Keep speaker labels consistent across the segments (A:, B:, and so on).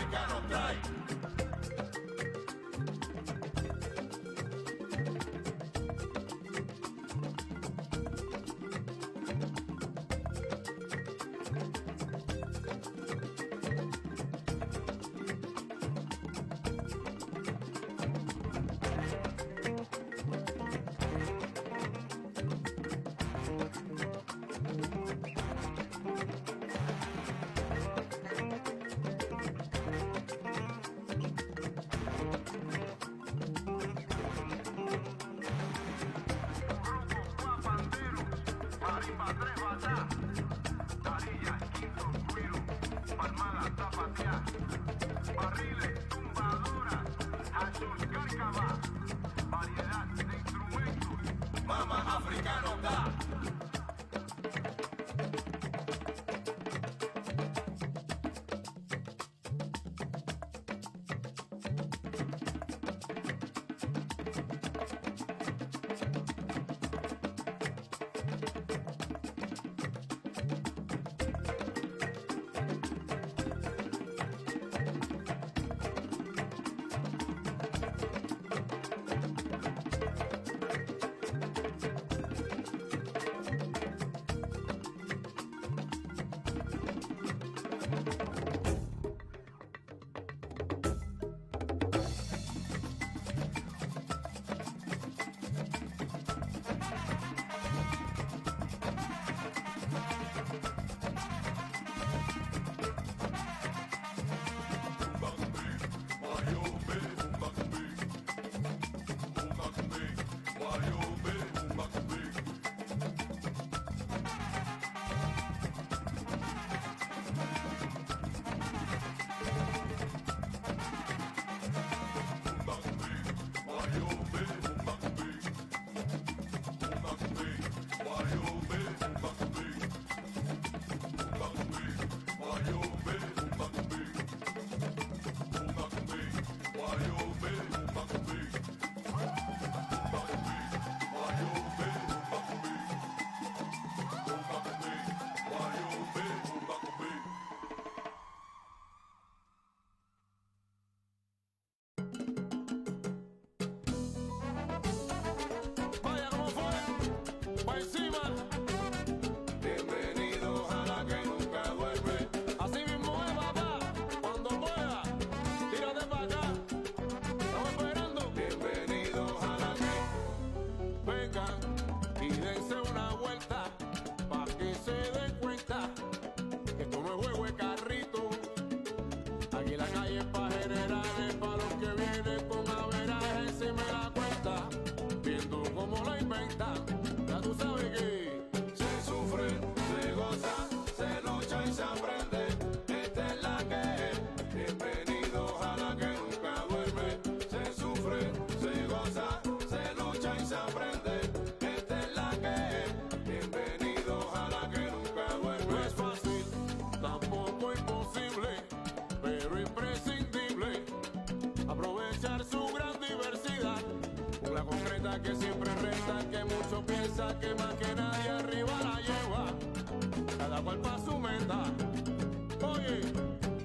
A: africano trae.
B: Barriles, tumbadoras, Jesús Cárcava, variedad de instrumentos.
A: Mama africano da.
C: Que siempre resta, que mucho piensa que más que nadie arriba la lleva, cada cual pa' su meta. Oye,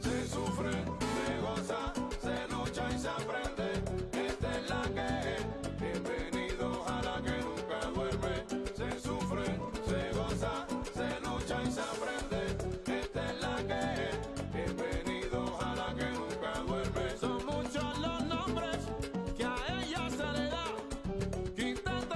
A: Se sufre, se goza, se lucha y se aprende. Esta es la que es. Bienvenidos a la que nunca duerme. Se sufre, se goza, se lucha y se aprende. Esta es la que es. Bienvenidos a la que nunca duerme.
C: son muchos los nombres que a ella se le da, que intenta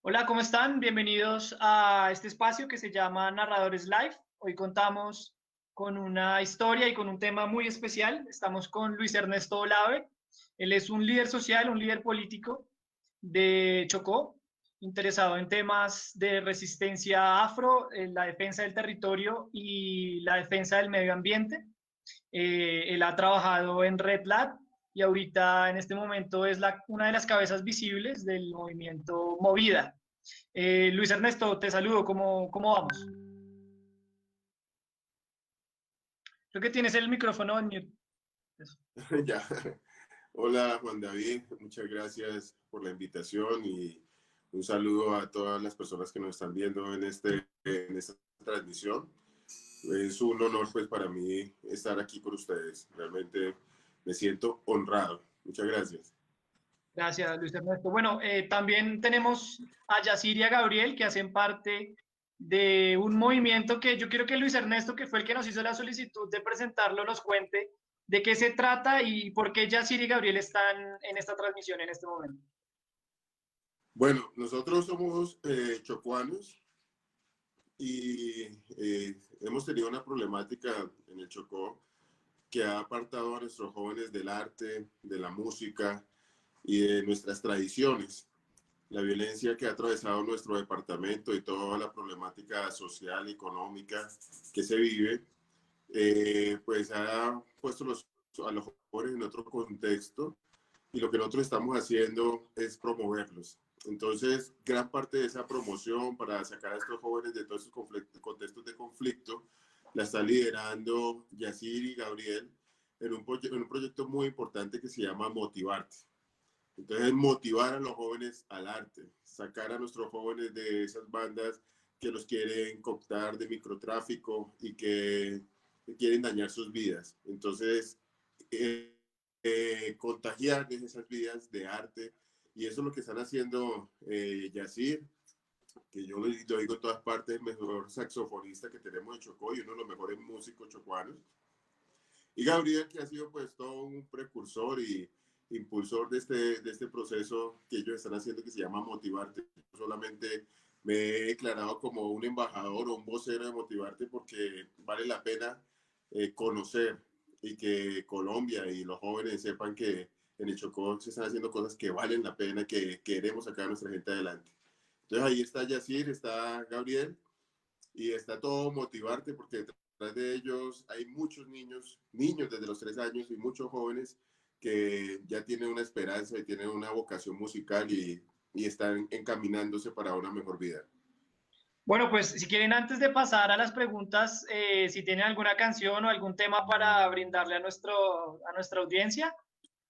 D: Hola, ¿cómo están? Bienvenidos a este espacio que se llama Narradores Live. Hoy contamos con una historia y con un tema muy especial. Estamos con Luis Ernesto Olave. Él es un líder social, un líder político de Chocó, interesado en temas de resistencia afro, la defensa del territorio y la defensa del medio ambiente. Él ha trabajado en Red Lab y ahorita en este momento es una de las cabezas visibles del movimiento Movida. Luis Ernesto, te saludo, ¿cómo vamos? Creo que tienes el micrófono en mute.
E: Ya. Hola Juan David, muchas gracias por la invitación y un saludo a todas las personas que nos están viendo en esta transmisión. Es un honor pues para mí estar aquí con ustedes, realmente me siento honrado. Muchas gracias.
D: Gracias, Luis Ernesto. Bueno, también tenemos a Yacir y a Gabriel, que hacen parte de un movimiento que yo quiero que Luis Ernesto, que fue el que nos hizo la solicitud de presentarlo, nos cuente de qué se trata y por qué Yacir y Gabriel están en esta transmisión en este momento.
E: Bueno, nosotros somos chocuanos y hemos tenido una problemática en el Chocó que ha apartado a nuestros jóvenes del arte, de la música y de nuestras tradiciones. La violencia que ha atravesado nuestro departamento y toda la problemática social y económica que se vive, pues ha puesto a los jóvenes en otro contexto y lo que nosotros estamos haciendo es promoverlos. Entonces, gran parte de esa promoción para sacar a estos jóvenes de todos esos contextos de conflicto la está liderando Yacir y Gabriel en un proyecto muy importante que se llama Motivarte. Entonces, motivar a los jóvenes al arte, sacar a nuestros jóvenes de esas bandas que los quieren cooptar de microtráfico y que quieren dañar sus vidas. Entonces, contagiar esas vidas de arte, y eso es lo que están haciendo Yacir, que yo lo digo en todas partes, el mejor saxofonista que tenemos en Chocó y uno de los mejores músicos chocuanos. Y Gabriel, que ha sido pues todo un precursor y impulsor de este proceso que ellos están haciendo, que se llama Motivarte. Solamente me he declarado como un embajador o un vocero de Motivarte porque vale la pena conocer y que Colombia y los jóvenes sepan que en el Chocó se están haciendo cosas que valen la pena, que queremos sacar a nuestra gente adelante. Entonces ahí está Yacir, está Gabriel y está todo Motivarte, porque detrás de ellos hay muchos niños desde los 3 años y muchos jóvenes que ya tienen una esperanza y tienen una vocación musical y están encaminándose para una mejor vida.
D: Bueno, pues si quieren, antes de pasar a las preguntas, si tienen alguna canción o algún tema para brindarle a nuestra audiencia,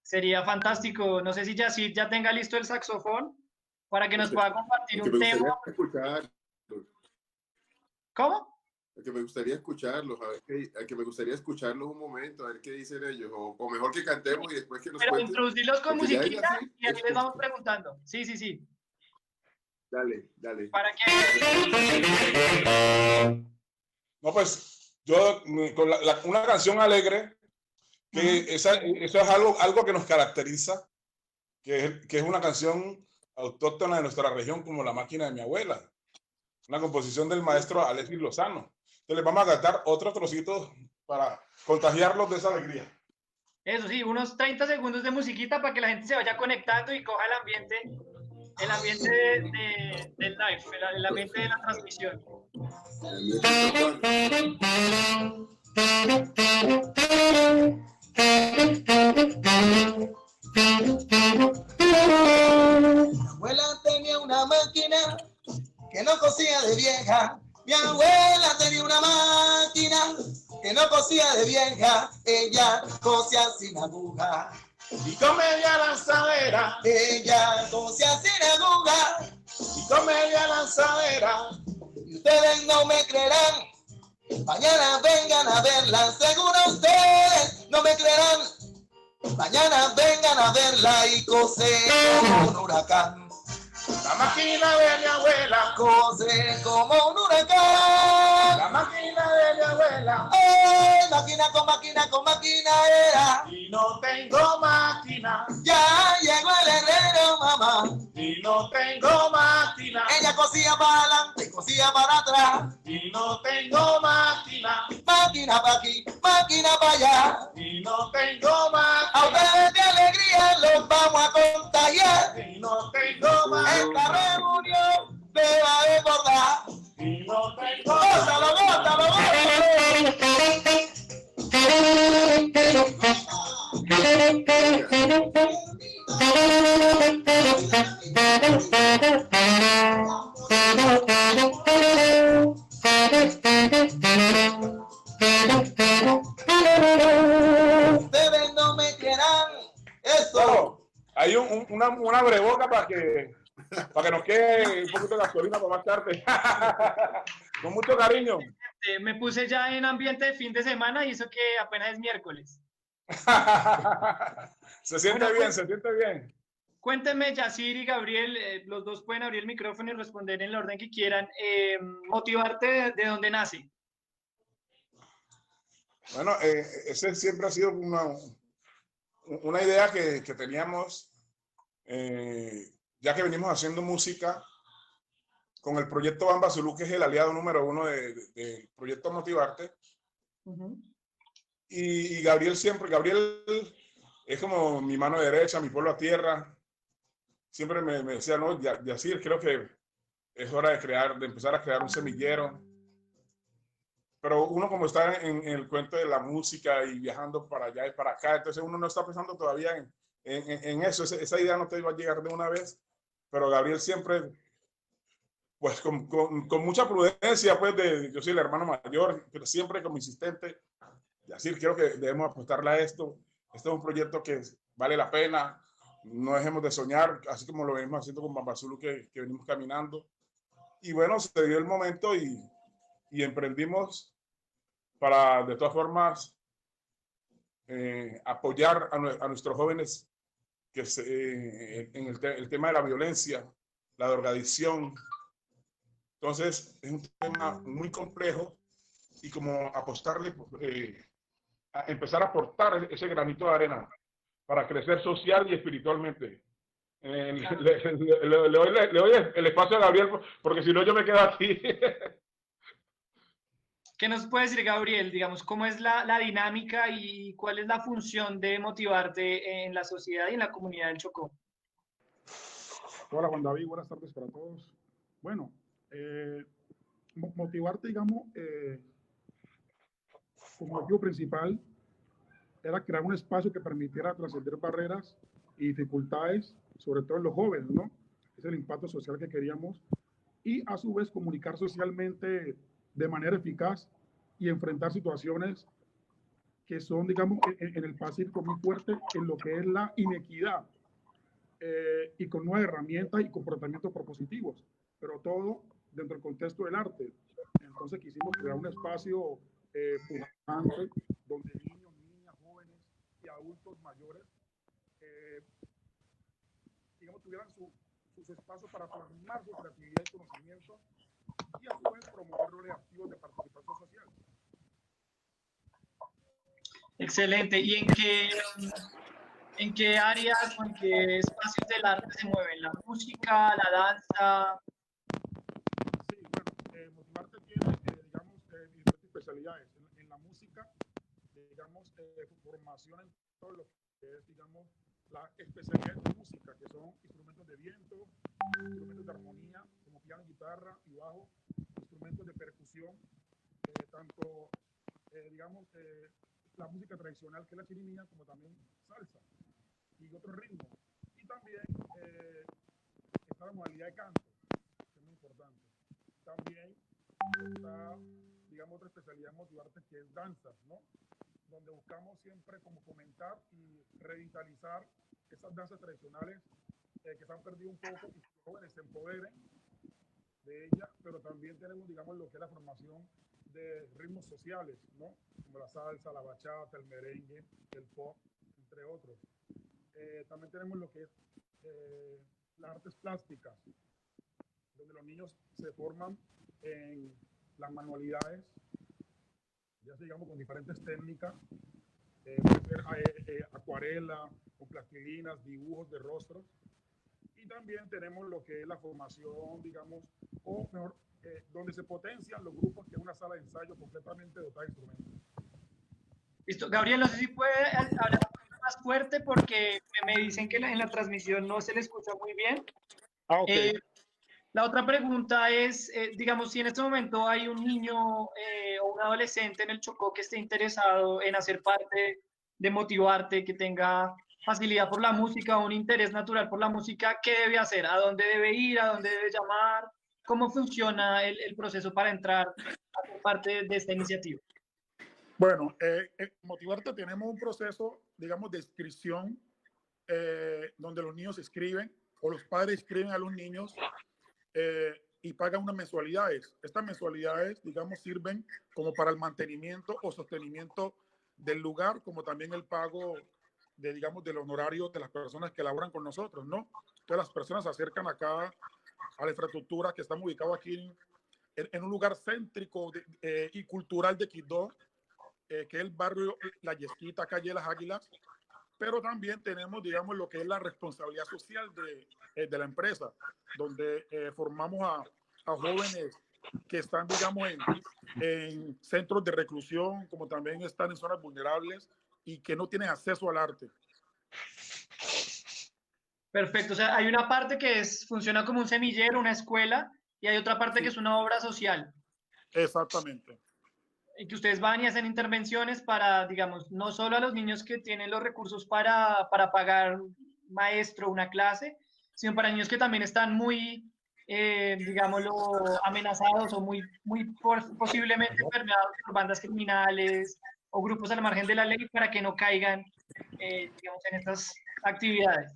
D: sería fantástico. No sé si Yacir ya tenga listo el saxofón para que nos pueda compartir un tema. ¿Cómo?
E: Que me gustaría escucharlos, que me gustaría escucharlos un momento, a ver qué dicen ellos, o mejor que cantemos y después que nos
D: Pero
E: cuenten.
D: introducirlos con musiquita
E: así,
D: y así les vamos preguntando. Sí.
E: Dale.
D: ¿Para qué?
F: No, pues yo con una canción alegre, que eso es algo que nos caracteriza, que es una canción autóctona de nuestra región, como La máquina de mi abuela, una composición del maestro Alexis Lozano. Entonces les vamos a cantar otro trocito para contagiarlos de esa alegría.
D: Eso sí, unos 30 segundos de musiquita para que la gente se vaya conectando y coja el ambiente del live, el ambiente de la transmisión.
G: Mi abuela tenía una máquina que no cosía de vieja. Mi abuela tenía una máquina que no cosía de vieja. Ella cosía sin aguja
F: Y con media lanzadera,
G: ella cosía sin aguja.
F: y con media lanzadera,
G: Y ustedes no me creerán, mañana vengan a verla. Seguro ustedes no me creerán, Mañana vengan a verla y cose como un huracán.
F: La máquina de mi abuela,
G: Cose como un huracán.
F: la máquina de mi abuela.
G: ¡Ay, con máquina era!
F: Y no tengo máquina,
G: Ya llegó el herrero, mamá.
F: y no tengo máquina,
G: Ella cosía para adelante y cosía para atrás.
F: y no tengo máquina,
G: Máquina para aquí, máquina para allá.
F: y no tengo
G: A
F: máquina,
G: ustedes de alegría los vamos a contagiar.
F: y no tengo máquina,
G: Esta reunión te va a desbordar.
F: y no tengo
G: ¡Gózalo, gózalo, gózalo! Ustedes no me quieran. Eso.
F: Bueno, hay una breboca para que nos quede un poquito de gasolina para más tarde. Con mucho cariño.
D: Me puse ya en ambiente de fin de semana y eso que apenas es miércoles.
F: Se siente
D: Bueno,
F: bien,
D: pues,
F: se siente bien.
D: Cuéntenme, Yacir y Gabriel, los dos pueden abrir el micrófono y responder en el orden que quieran. Motivarte de dónde nace.
F: Bueno, ese siempre ha sido una idea que teníamos, ya que venimos haciendo música con el proyecto Bamba Zulú, que es el aliado número 1 del proyecto Motivarte. Y Gabriel es como mi mano derecha, mi pueblo a tierra. Siempre me decía, no, Yacir, creo que es hora de empezar a crear un semillero. Pero uno como está en el cuento de la música y viajando para allá y para acá, entonces uno no está pensando todavía en eso. Esa idea no te iba a llegar de una vez, pero Gabriel siempre, pues con mucha prudencia, pues yo soy el hermano mayor, pero siempre como insistente, Yacir, creo que debemos apostarle a esto. Este es un proyecto que vale la pena, no dejemos de soñar, así como lo venimos haciendo con Bamba Zulú, que venimos caminando. Y bueno, se dio el momento y emprendimos para, de todas formas, apoyar a nuestros jóvenes que en el tema de la violencia, la drogadicción. Entonces, es un tema muy complejo y como apostarle, a empezar a aportar ese granito de arena para crecer social y espiritualmente. Le doy el espacio a Gabriel porque si no yo me quedo aquí.
D: ¿Qué nos puede decir, Gabriel? Digamos, ¿cómo es la dinámica y cuál es la función de Motivarte en la sociedad y en la comunidad del Chocó?
H: Hola Juan David, buenas tardes para todos. Bueno, Motivarte, digamos, como objetivo principal era crear un espacio que permitiera trascender barreras y dificultades, sobre todo en los jóvenes, ¿no? Es el impacto social que queríamos y a su vez comunicar socialmente de manera eficaz y enfrentar situaciones que son, digamos, en el Pacífico muy fuerte en lo que es la inequidad y con nuevas herramientas y comportamientos propositivos, pero todo dentro del contexto del arte. Entonces quisimos crear un espacio pujante donde niños, niñas, jóvenes y adultos mayores digamos, tuvieran sus espacios para plasmar su creatividad y conocimiento y a su vez promover roles activos de participación social.
D: Excelente. ¿Y en qué áreas o en qué espacios del arte se mueven? ¿La música, la danza?
H: Sí, bueno, Motivarte tiene, digamos, diferentes especialidades. En la música, digamos, formación en todo lo que es, digamos, la especialidad de música, que son instrumentos de viento, instrumentos de armonía, como piano, guitarra y bajo, instrumentos de percusión, tanto, digamos, la música tradicional, que es la chirimía, como también salsa y otros ritmos. Y también está la modalidad de canto, que es muy importante. También está, digamos, otra especialidad Motivarte, que es danza, ¿no? Donde buscamos siempre como fomentar y revitalizar esas danzas tradicionales que se han perdido un poco y que los jóvenes se empoderen de ellas, pero también tenemos, digamos, lo que es la formación de ritmos sociales, ¿no? Como la salsa, la bachata, el merengue, el pop. entre otros. También tenemos lo que es las artes plásticas, donde los niños se forman en las manualidades, ya se digamos con diferentes técnicas, puede ser acuarela, con plastilinas, dibujos de rostros. Y también tenemos lo que es la formación, digamos, o mejor, donde se potencian los grupos, que es una sala de ensayo completamente dotada de instrumentos.
D: Listo. Gabriel, no sé si puede hablar más fuerte porque me dicen que en la transmisión no se le escucha muy bien.
H: Ah, ok.
D: La otra pregunta es, digamos, si en este momento hay un niño o un adolescente en el Chocó que esté interesado en hacer parte de Motivarte, que tenga facilidad por la música o un interés natural por la música, ¿qué debe hacer? ¿A dónde debe ir? ¿A dónde debe llamar? ¿Cómo funciona el proceso para entrar a ser parte de esta iniciativa?
H: Bueno, Motivarte tenemos un proceso, digamos, de inscripción donde los niños escriben o los padres escriben a los niños y pagan unas mensualidades. Estas mensualidades, digamos, sirven como para el mantenimiento o sostenimiento del lugar, como también el pago de, digamos, del honorario de las personas que laboran con nosotros, ¿no? Entonces las personas se acercan acá a la infraestructura que estamos ubicados aquí en un lugar céntrico y cultural de Quibdó, que es el barrio La Yesquita, calle Las Águilas, pero también tenemos, digamos, lo que es la responsabilidad social de la empresa, donde formamos a jóvenes que están, digamos, en centros de reclusión, como también están en zonas vulnerables y que no tienen acceso al arte.
D: Perfecto, o sea, hay una parte que funciona como un semillero, una escuela, y hay otra parte que es una obra social.
H: Exactamente.
D: Y que ustedes van y hacen intervenciones para, digamos, no solo a los niños que tienen los recursos para pagar un maestro, una clase, sino para niños que también están muy, digámoslo, amenazados o muy posiblemente permeados por bandas criminales o grupos al margen de la ley para que no caigan, digamos, en estas actividades.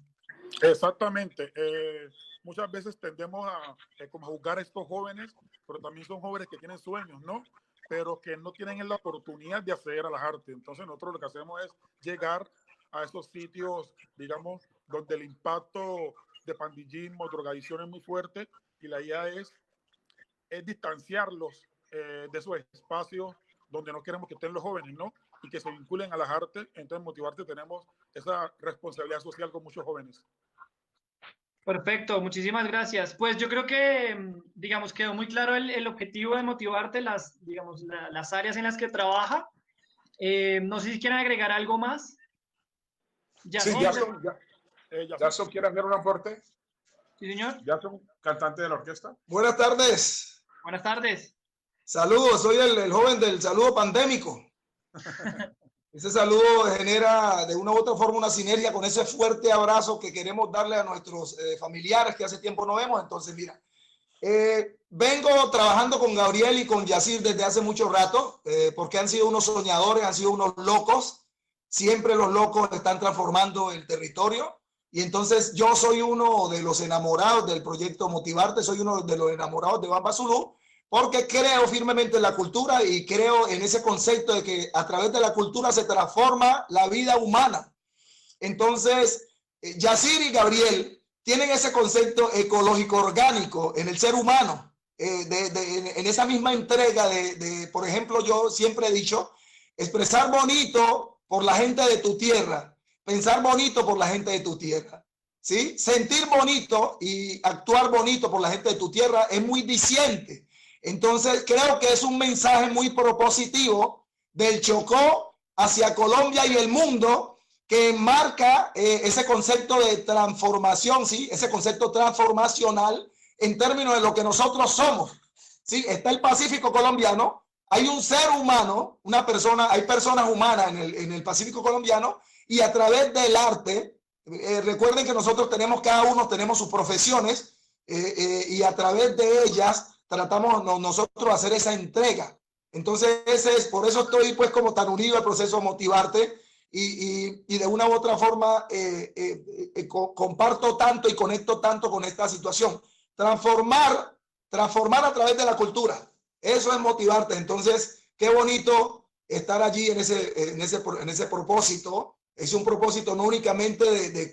H: Exactamente. Muchas veces tendemos a como juzgar a estos jóvenes, pero también son jóvenes que tienen sueños, ¿no? Pero que no tienen la oportunidad de acceder a las artes. Entonces nosotros lo que hacemos es llegar a esos sitios, digamos, donde el impacto de pandillismo, drogadicción es muy fuerte, y la idea es distanciarlos de esos espacios donde no queremos que estén los jóvenes, ¿no? Y que se vinculen a las artes. Entonces, Motivarte tenemos esa responsabilidad social con muchos jóvenes.
D: Perfecto, muchísimas gracias. Pues yo creo que, digamos, quedó muy claro el objetivo de Motivarte, digamos, las áreas en las que trabaja. No sé si quieren agregar algo más.
F: Sí, Jason quiere hacer un aporte.
D: Sí, señor.
F: Jason, cantante de la orquesta.
G: Buenas tardes.
D: Buenas tardes.
G: Saludos, soy el joven del saludo pandémico. Ese saludo genera de una u otra forma una sinergia con ese fuerte abrazo que queremos darle a nuestros familiares que hace tiempo no vemos. Entonces, mira, vengo trabajando con Gabriel y con Yacir desde hace mucho rato, porque han sido unos soñadores, han sido unos locos. Siempre los locos están transformando el territorio. Y entonces yo soy uno de los enamorados del proyecto Motivarte, soy uno de los enamorados de Bamba Zulú, porque creo firmemente en la cultura y creo en ese concepto de que a través de la cultura se transforma la vida humana. Entonces, Yacir y Gabriel tienen ese concepto ecológico orgánico en el ser humano, en esa misma entrega por ejemplo, yo siempre he dicho, expresar bonito por la gente de tu tierra, pensar bonito por la gente de tu tierra, ¿sí? Sentir bonito y actuar bonito por la gente de tu tierra es muy diciente. Entonces, creo que es un mensaje muy propositivo del Chocó hacia Colombia y el mundo, que enmarca ese concepto de transformación, ¿sí? Ese concepto transformacional en términos de lo que nosotros somos, ¿sí? Está el Pacífico colombiano, hay un ser humano, una persona, hay personas humanas en el Pacífico colombiano, y a través del arte, recuerden que nosotros cada uno tenemos sus profesiones, y a través de ellas tratamos nosotros hacer esa entrega. Entonces, por eso estoy pues como tan unido al proceso Motivarte y de una u otra forma comparto tanto y conecto tanto con esta situación. Transformar a través de la cultura. Eso es Motivarte. Entonces, qué bonito estar allí en ese propósito Es un propósito no únicamente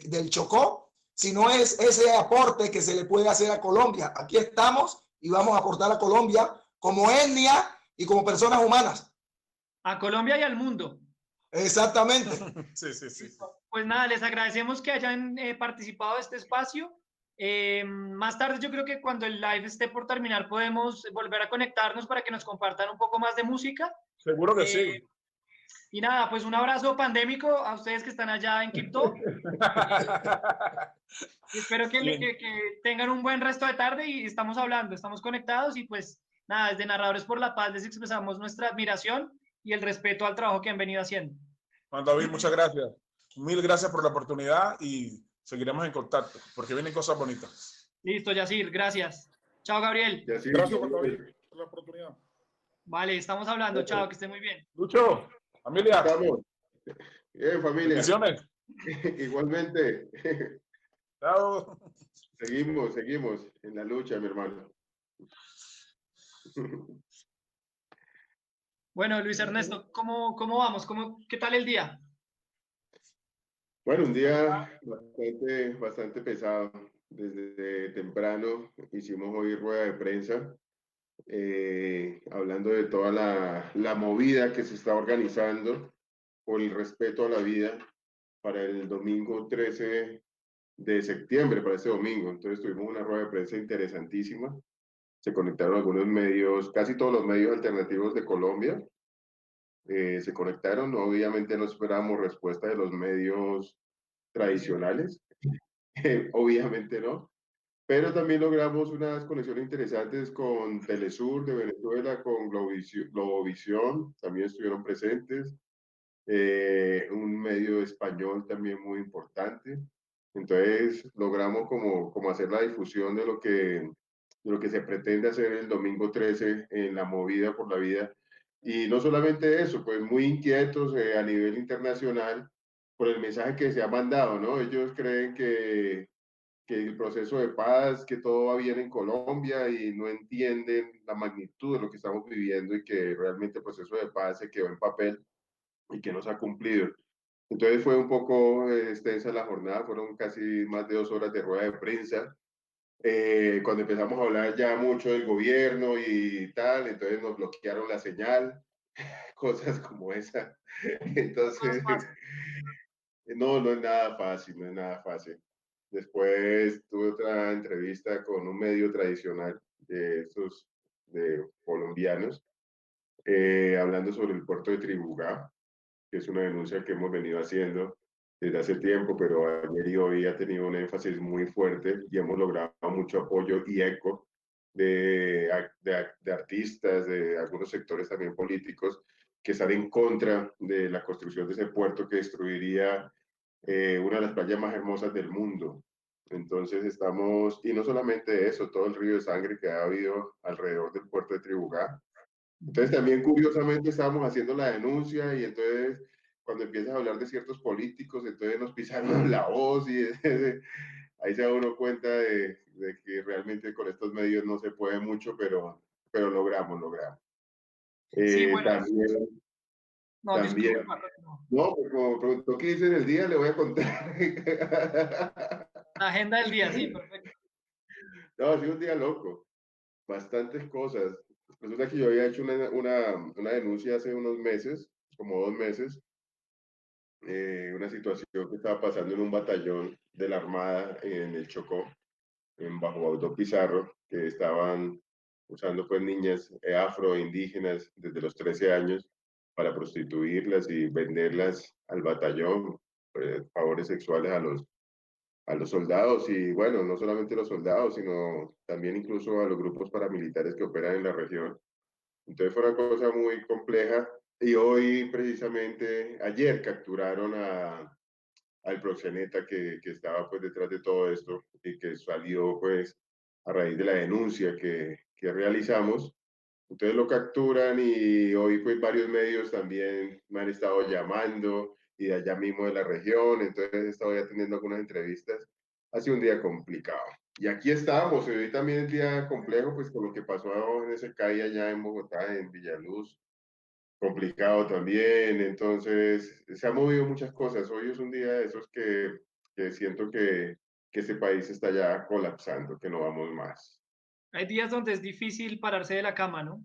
G: del Chocó, sino es ese aporte que se le puede hacer a Colombia. Aquí estamos y vamos a aportar a Colombia como etnia y como personas humanas.
D: A Colombia y al mundo.
G: Exactamente.
F: Sí, sí, sí.
D: Pues nada, les agradecemos que hayan participado de este espacio. Más tarde yo creo que cuando el live esté por terminar podemos volver a conectarnos para que nos compartan un poco más de música.
F: Seguro que sí.
D: Y nada, pues un abrazo pandémico a ustedes que están allá en Quibdó. Y espero que tengan un buen resto de tarde y estamos hablando, estamos conectados y pues nada, desde Narradores por la Paz les expresamos nuestra admiración y el respeto al trabajo que han venido haciendo.
F: Juan David, muchas gracias. Mil gracias por la oportunidad y seguiremos en contacto porque vienen cosas bonitas.
D: Listo, Yacir, gracias. Chao, Gabriel.
E: Yacir,
H: Gracias, Juan David, por la oportunidad.
D: Vale, estamos hablando. Chao, que esté muy bien.
F: Lucho, familia.
E: Estamos. Bien, familia.
F: Bendiciones.
E: Igualmente.
F: Chao.
E: Seguimos en la lucha, mi hermano.
D: Bueno, Luis Ernesto, ¿cómo vamos? ¿Qué tal el día?
E: Bueno, un día bastante pesado. Desde temprano hicimos hoy rueda de prensa, hablando de toda la movida que se está organizando por el respeto a la vida para el domingo 13 de septiembre, para este domingo. Entonces tuvimos una rueda de prensa interesantísima. Se conectaron algunos medios, casi todos los medios alternativos de Colombia. Se conectaron, obviamente no esperábamos respuesta de los medios tradicionales, obviamente no, pero también logramos unas conexiones interesantes con Telesur de Venezuela, con Globovisión, también estuvieron presentes, un medio español también muy importante. Entonces logramos como hacer la difusión de lo que se pretende hacer el domingo 13 en la movida por la vida. Y no solamente eso, pues muy inquietos a nivel internacional por el mensaje que se ha mandado, ¿no? Ellos creen que el proceso de paz, que todo va bien en Colombia y no entienden la magnitud de lo que estamos viviendo y que realmente el proceso de paz se quedó en papel y que no se ha cumplido. Entonces fue un poco extensa la jornada, fueron casi más de 2 horas de rueda de prensa. Cuando empezamos a hablar ya mucho del gobierno y tal, entonces nos bloquearon la señal, cosas como esa. Entonces, no es nada fácil, no es nada fácil. Después tuve otra entrevista con un medio tradicional de estos de colombianos, hablando sobre el puerto de Tribugá, que es una denuncia que hemos venido haciendo desde hace tiempo, pero ayer y hoy ha tenido un énfasis muy fuerte y hemos logrado mucho apoyo y eco de artistas, de algunos sectores también políticos, que están en contra de la construcción de ese puerto que destruiría una de las playas más hermosas del mundo. Entonces estamos, y no solamente eso, todo el río de sangre que ha habido alrededor del puerto de Tribugá. Entonces también curiosamente estábamos haciendo la denuncia y entonces cuando empiezas a hablar de ciertos políticos, entonces nos pisaron la voz y ahí se da uno cuenta de que realmente con estos medios no se puede mucho, pero logramos.
D: Sí, bueno,
E: También,
D: no, disculpa.
E: no, como preguntó qué hice en el día, le voy a contar.
D: La agenda del día, sí, perfecto.
E: No, ha sido un día loco, bastantes cosas. Resulta que yo había hecho una denuncia hace unos meses, como 2 meses, una situación que estaba pasando en un batallón de la Armada en el Chocó, en Bajo Baudó Pizarro, que estaban usando pues niñas afroindígenas desde los 13 años para prostituirlas y venderlas al batallón, favores sexuales a los soldados y bueno, no solamente los soldados, sino también incluso a los grupos paramilitares que operan en la región. Entonces fue una cosa muy compleja y hoy precisamente, ayer capturaron al proxeneta que estaba pues detrás de todo esto y que salió pues a raíz de la denuncia que realizamos. Entonces lo capturan y hoy pues varios medios también me han estado llamando y de allá mismo de la región, entonces he estado ya teniendo algunas entrevistas. Ha sido un día complicado. Y aquí estamos, hoy también es día complejo pues con lo que pasó en ese calle allá en Bogotá, en Villaluz, complicado también. Entonces, se han movido muchas cosas. Hoy es un día de esos que siento que este país está ya colapsando, que no vamos más.
D: Hay días donde es difícil pararse de la cama, ¿no?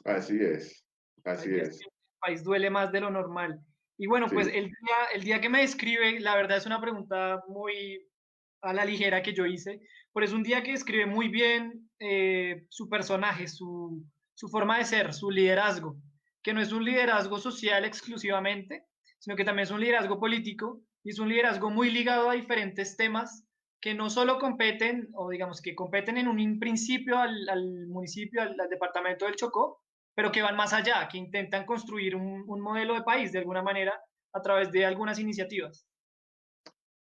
E: Así es,
D: Hay
E: así
D: días
E: es.
D: que el país duele más de lo normal. Y bueno, pues
E: Sí.
D: el día que me describe, la verdad es una pregunta muy a la ligera que yo hice, pero es un día que describe muy bien su personaje, su forma de ser, su liderazgo, que no es un liderazgo social exclusivamente, sino que también es un liderazgo político y es un liderazgo muy ligado a diferentes temas que no solo competen, o digamos que competen en un principio al municipio, al departamento del Chocó, pero que van más allá, que intentan construir un modelo de país de alguna manera a través de algunas iniciativas.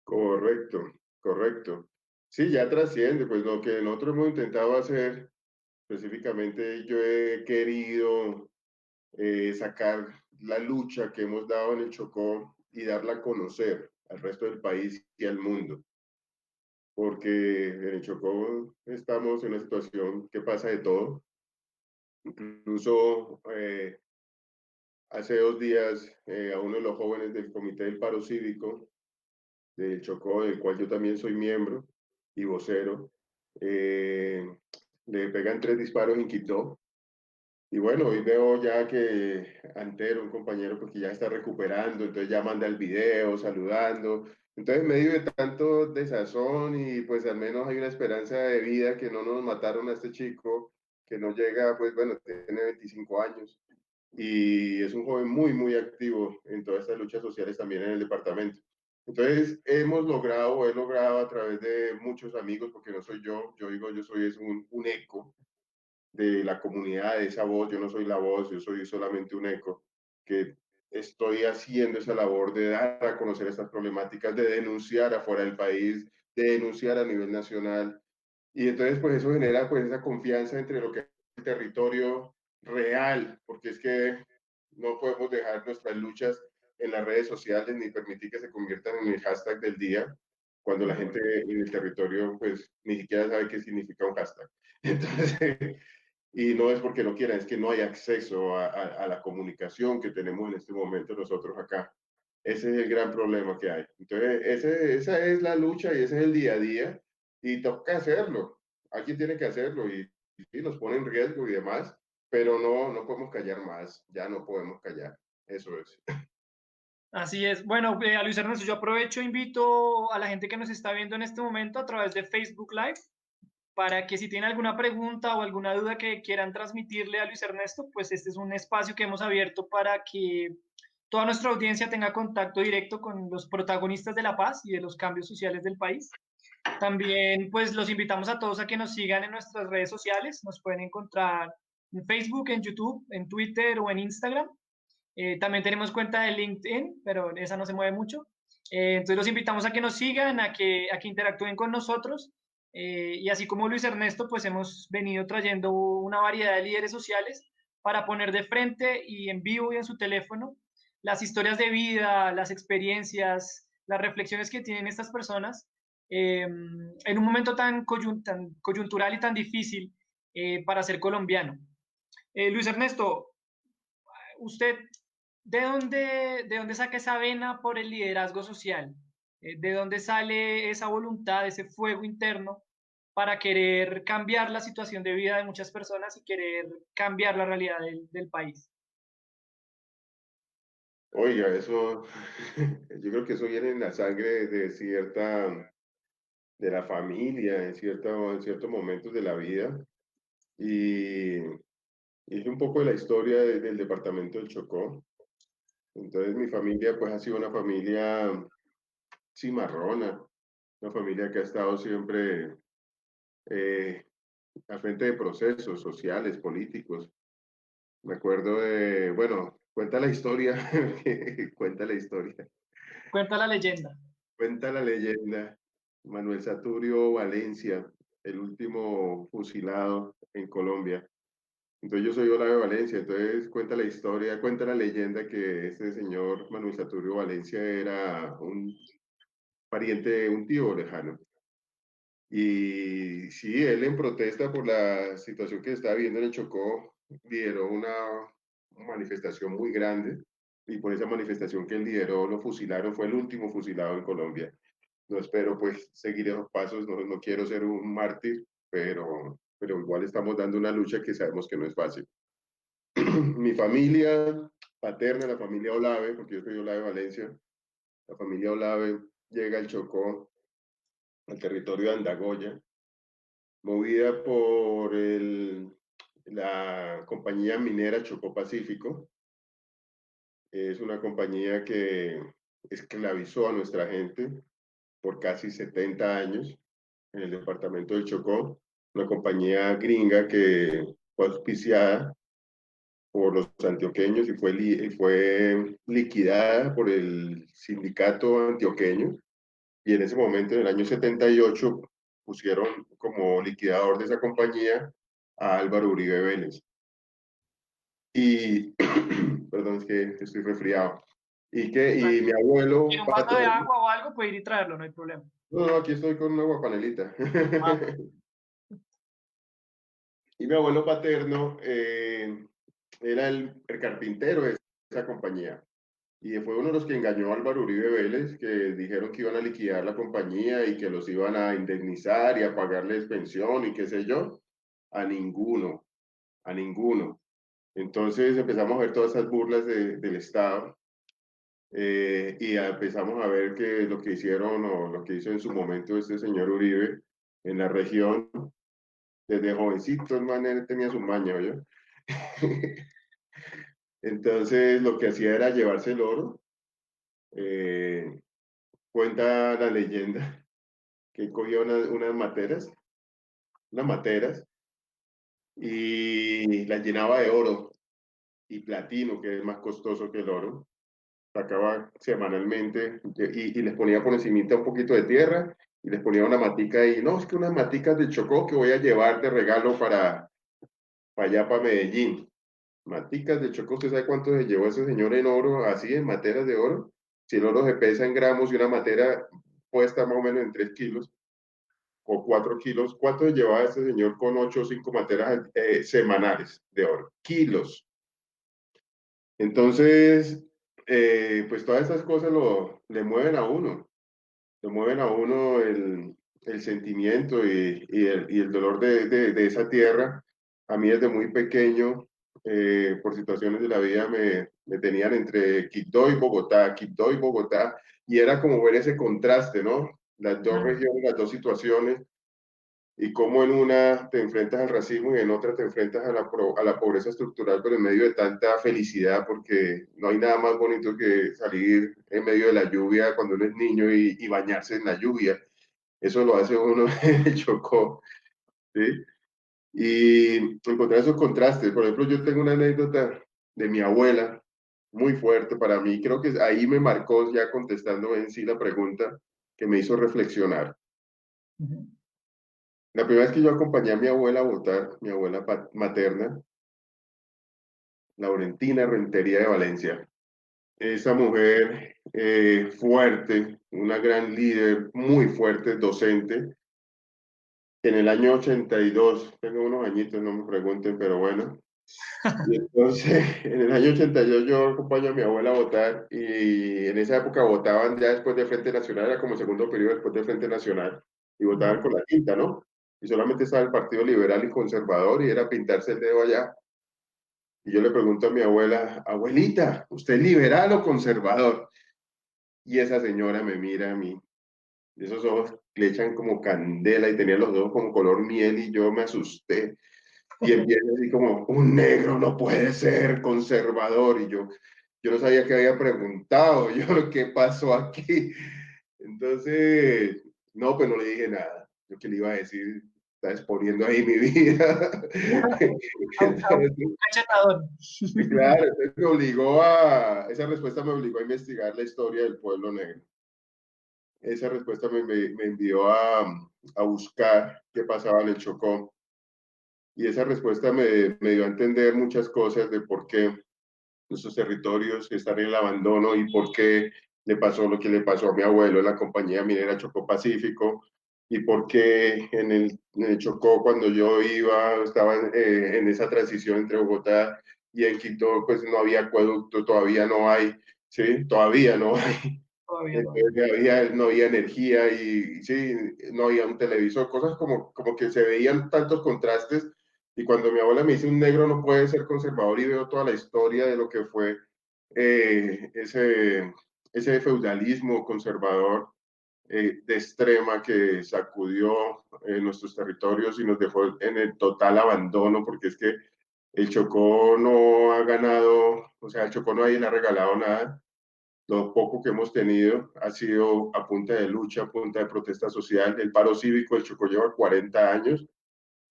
E: Correcto, correcto. Sí, ya trasciende, pues lo que nosotros hemos intentado hacer, específicamente yo he querido sacar la lucha que hemos dado en el Chocó y darla a conocer al resto del país y al mundo, porque en el Chocó estamos en una situación que pasa de todo. Incluso hace 2 días a uno de los jóvenes del Comité del Paro Cívico del Chocó, del cual yo también soy miembro y vocero, eh, le pegan 3 disparos en Quito. Y bueno, hoy veo ya que Antero, un compañero, porque ya está recuperando, entonces ya manda el video saludando. Entonces, en medio de tanto desazón y pues al menos hay una esperanza de vida que no nos mataron a este chico, que no llega, pues bueno, tiene 25 años y es un joven muy, muy activo en todas estas luchas sociales también en el departamento. Entonces, he logrado a través de muchos amigos, porque no soy yo digo, yo soy es un eco de la comunidad, de esa voz, yo no soy la voz, yo soy solamente un eco, que estoy haciendo esa labor de dar a conocer estas problemáticas, de denunciar afuera del país, de denunciar a nivel nacional, y entonces pues eso genera pues esa confianza entre lo que es el territorio real, porque es que no podemos dejar nuestras luchas en las redes sociales ni permitir que se conviertan en el hashtag del día, cuando la gente en el territorio pues ni siquiera sabe qué significa un hashtag. Entonces, y no es porque no quieran, es que no hay acceso a la comunicación que tenemos en este momento nosotros acá. Ese es el gran problema que hay. Entonces, esa es la lucha y ese es el día a día y toca hacerlo. Alguien tiene que hacerlo y nos pone en riesgo y demás, pero no podemos callar más, ya no podemos callar. Eso es.
D: Así es. Bueno, a Luis Ernesto, yo aprovecho, e invito a la gente que nos está viendo en este momento a través de Facebook Live para que si tienen alguna pregunta o alguna duda que quieran transmitirle a Luis Ernesto, pues este es un espacio que hemos abierto para que toda nuestra audiencia tenga contacto directo con los protagonistas de la paz y de los cambios sociales del país. También, pues los invitamos a todos a que nos sigan en nuestras redes sociales. Nos pueden encontrar en Facebook, en YouTube, en Twitter o en Instagram. También tenemos cuenta de LinkedIn, pero esa no se mueve mucho. Entonces los invitamos a que nos sigan, a que interactúen con nosotros. Y así como Luis Ernesto, pues hemos venido trayendo una variedad de líderes sociales para poner de frente y en vivo y en su teléfono las historias de vida, las experiencias, las reflexiones que tienen estas personas en un momento tan coyuntural y tan difícil para ser colombiano. Luis Ernesto, ¿usted de dónde saca esa vena por el liderazgo social? ¿De dónde sale esa voluntad, ese fuego interno para querer cambiar la situación de vida de muchas personas y querer cambiar la realidad del país?
E: Oiga, eso, yo creo que eso viene en la sangre de cierta, de la familia, en ciertos momentos de la vida. Y es un poco de la historia del departamento del Chocó. Entonces mi familia pues ha sido una familia cimarrona, una familia que ha estado siempre eh, al frente de procesos sociales, políticos. Me acuerdo de, bueno, cuenta la historia, cuenta la historia,
D: Cuenta la leyenda.
E: cuenta la leyenda. Manuel Saturio Valencia, el último fusilado en Colombia. Entonces yo soy Olave Valencia, entonces cuenta la historia, cuenta la leyenda que este señor Manuel Saturio Valencia era un pariente, un tío lejano. Y sí, él en protesta por la situación que estaba viviendo en el Chocó, lideró manifestación muy grande, y por esa manifestación que él lideró lo fusilaron, fue el último fusilado en Colombia. No espero pues seguir esos pasos, no quiero ser un mártir, pero igual estamos dando una lucha que sabemos que no es fácil. Mi familia paterna, la familia Olave, porque yo soy Olave Valencia, la familia Olave llega al Chocó, al territorio de Andagoya, movida por la compañía minera Chocó Pacífico. Es una compañía que esclavizó a nuestra gente por casi 70 años en el departamento del Chocó, una compañía gringa que fue auspiciada por los antioqueños y fue liquidada por el sindicato antioqueño, y en ese momento, en el año 78, pusieron como liquidador de esa compañía a Álvaro Uribe Vélez. Y, perdón, es que estoy resfriado. Y mi abuelo
D: ¿Quiere un vaso de
E: paterno,
D: agua o algo? Puede ir y traerlo, no hay problema.
E: no, aquí estoy con una guapanelita.
D: Ah.
E: Y mi abuelo paterno era el carpintero de esa compañía. Y fue uno de los que engañó a Álvaro Uribe Vélez, que dijeron que iban a liquidar la compañía y que los iban a indemnizar y a pagarles pensión y qué sé yo. A ninguno, a ninguno. Entonces empezamos a ver todas esas burlas del Estado, y empezamos a ver que lo que hicieron o lo que hizo en su momento este señor Uribe en la región, desde jovencito, el man tenía su maña, ¿oye? Entonces lo que hacía era llevarse el oro. Cuenta la leyenda que cogía unas materas, y las llenaba de oro y platino, que es más costoso que el oro. Sacaba semanalmente y les ponía por encimita un poquito de tierra y les ponía una matica ahí. No, es que unas maticas de Chocó que voy a llevar de regalo para allá, para Medellín. Maticas de Chocó, ¿usted sabe cuánto se llevó ese señor en oro, así en materas de oro? Si el oro se pesa en gramos y una matera puesta más o menos en 3 kilos o 4 kilos, ¿cuánto se llevaba ese señor con 8 o 5 materas semanales de oro? Kilos. Entonces, pues todas esas cosas le mueven a uno, le mueven a uno el sentimiento y el dolor de esa tierra. A mí desde muy pequeño, por situaciones de la vida, me tenían entre Quibdó y Bogotá, y era como ver ese contraste, ¿no? Las dos regiones, las dos situaciones, y cómo en una te enfrentas al racismo y en otra te enfrentas a la pobreza estructural, pero en medio de tanta felicidad, porque no hay nada más bonito que salir en medio de la lluvia cuando uno es niño y bañarse en la lluvia. Eso lo hace uno en el Chocó, ¿sí? Y encontrar esos contrastes. Por ejemplo, yo tengo una anécdota de mi abuela muy fuerte para mí. Creo que ahí me marcó, ya contestando en sí la pregunta, que me hizo reflexionar. La primera vez que yo acompañé a mi abuela a votar, mi abuela materna, Laurentina Rentería de Valencia, esa mujer fuerte, una gran líder, muy fuerte, docente, en el año 82, tengo unos añitos, no me pregunten, pero bueno. Y entonces, en el año 82 yo acompaño a mi abuela a votar, y en esa época votaban ya después del Frente Nacional, era como segundo periodo después del Frente Nacional, y votaban con la tinta, ¿no? Y solamente estaba el Partido Liberal y Conservador, y era pintarse el dedo allá. Y yo le pregunto a mi abuela, abuelita, ¿usted es liberal o conservador? Y esa señora me mira a mí, y esos ojos le echan como candela, y tenía los ojos como color miel, y yo me asusté. Y empieza así como, un negro no puede ser conservador. Y yo no sabía qué había preguntado, yo, ¿qué pasó aquí? Entonces, no, pues no le dije nada. Yo que le iba a decir, está exponiendo ahí mi vida. Entonces,
D: Cachetador.
E: claro, entonces esa respuesta me obligó a investigar la historia del pueblo negro. Esa respuesta me envió a buscar qué pasaba en el Chocó. Y esa respuesta me dio a entender muchas cosas de por qué nuestros territorios están en el abandono y por qué le pasó lo que le pasó a mi abuelo en la compañía minera Chocó Pacífico, y por qué en el Chocó, cuando yo estaba en esa transición entre Bogotá y en Quito pues no había acueducto, todavía no hay, ¿sí? Todavía no hay.
D: Todavía no.
E: No había energía y sí, no había un televisor, cosas como que se veían tantos contrastes. Y cuando mi abuela me dice un negro no puede ser conservador y veo toda la historia de lo que fue ese feudalismo conservador de extrema que sacudió nuestros territorios y nos dejó en el total abandono, porque es que el Chocó no ha ganado, o sea, el Chocó no le ha regalado nada. Lo poco que hemos tenido ha sido a punta de lucha, a punta de protesta social. El paro cívico del Chocó lleva 40 años,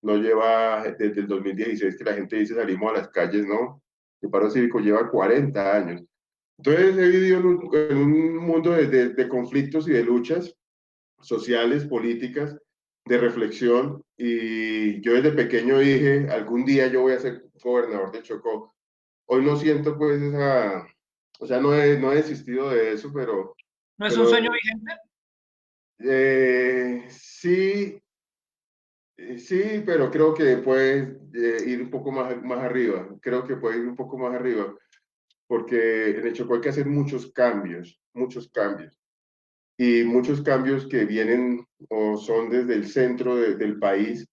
E: no lleva desde el 2016 que la gente dice salimos a las calles, no. El paro cívico lleva 40 años. Entonces he vivido en un mundo de conflictos y de luchas sociales, políticas, de reflexión. Y yo desde pequeño dije, algún día yo voy a ser gobernador de Chocó. Hoy no siento pues esa, o sea, no he desistido de eso,
D: ¿No es un
E: pero
D: sueño vigente?
E: sí, sí, pero creo que puede ir un poco más arriba. Creo que puede ir un poco más arriba, porque en el Chocó hay que hacer muchos cambios. Y muchos cambios que vienen o son desde el centro del país,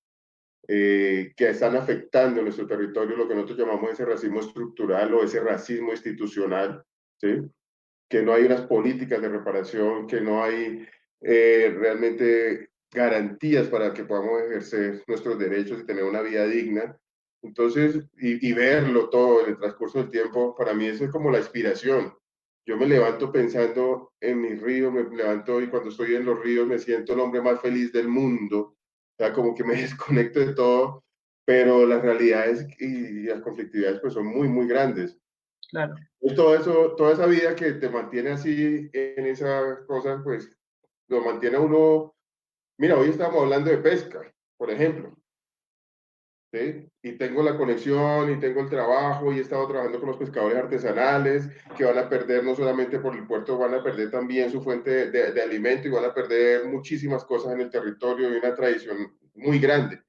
E: que están afectando nuestro territorio, lo que nosotros llamamos ese racismo estructural o ese racismo institucional, ¿sí? Que no hay unas políticas de reparación, que no hay realmente garantías para que podamos ejercer nuestros derechos y tener una vida digna. Entonces, y verlo todo en el transcurso del tiempo, para mí eso es como la inspiración. Yo me levanto pensando en mis ríos, me levanto y cuando estoy en los ríos me siento el hombre más feliz del mundo. O sea, como que me desconecto de todo, pero las realidades y las conflictividades pues son muy grandes.
D: Claro.
E: Pues todo eso, toda esa vida que te mantiene así en esas cosas, pues lo mantiene a uno. Mira, hoy estamos hablando de pesca, por ejemplo, ¿sí? Y tengo la conexión y tengo el trabajo y he estado trabajando con los pescadores artesanales que van a perder no solamente por el puerto, van a perder también su fuente de alimento y van a perder muchísimas cosas en el territorio y una tradición muy grande.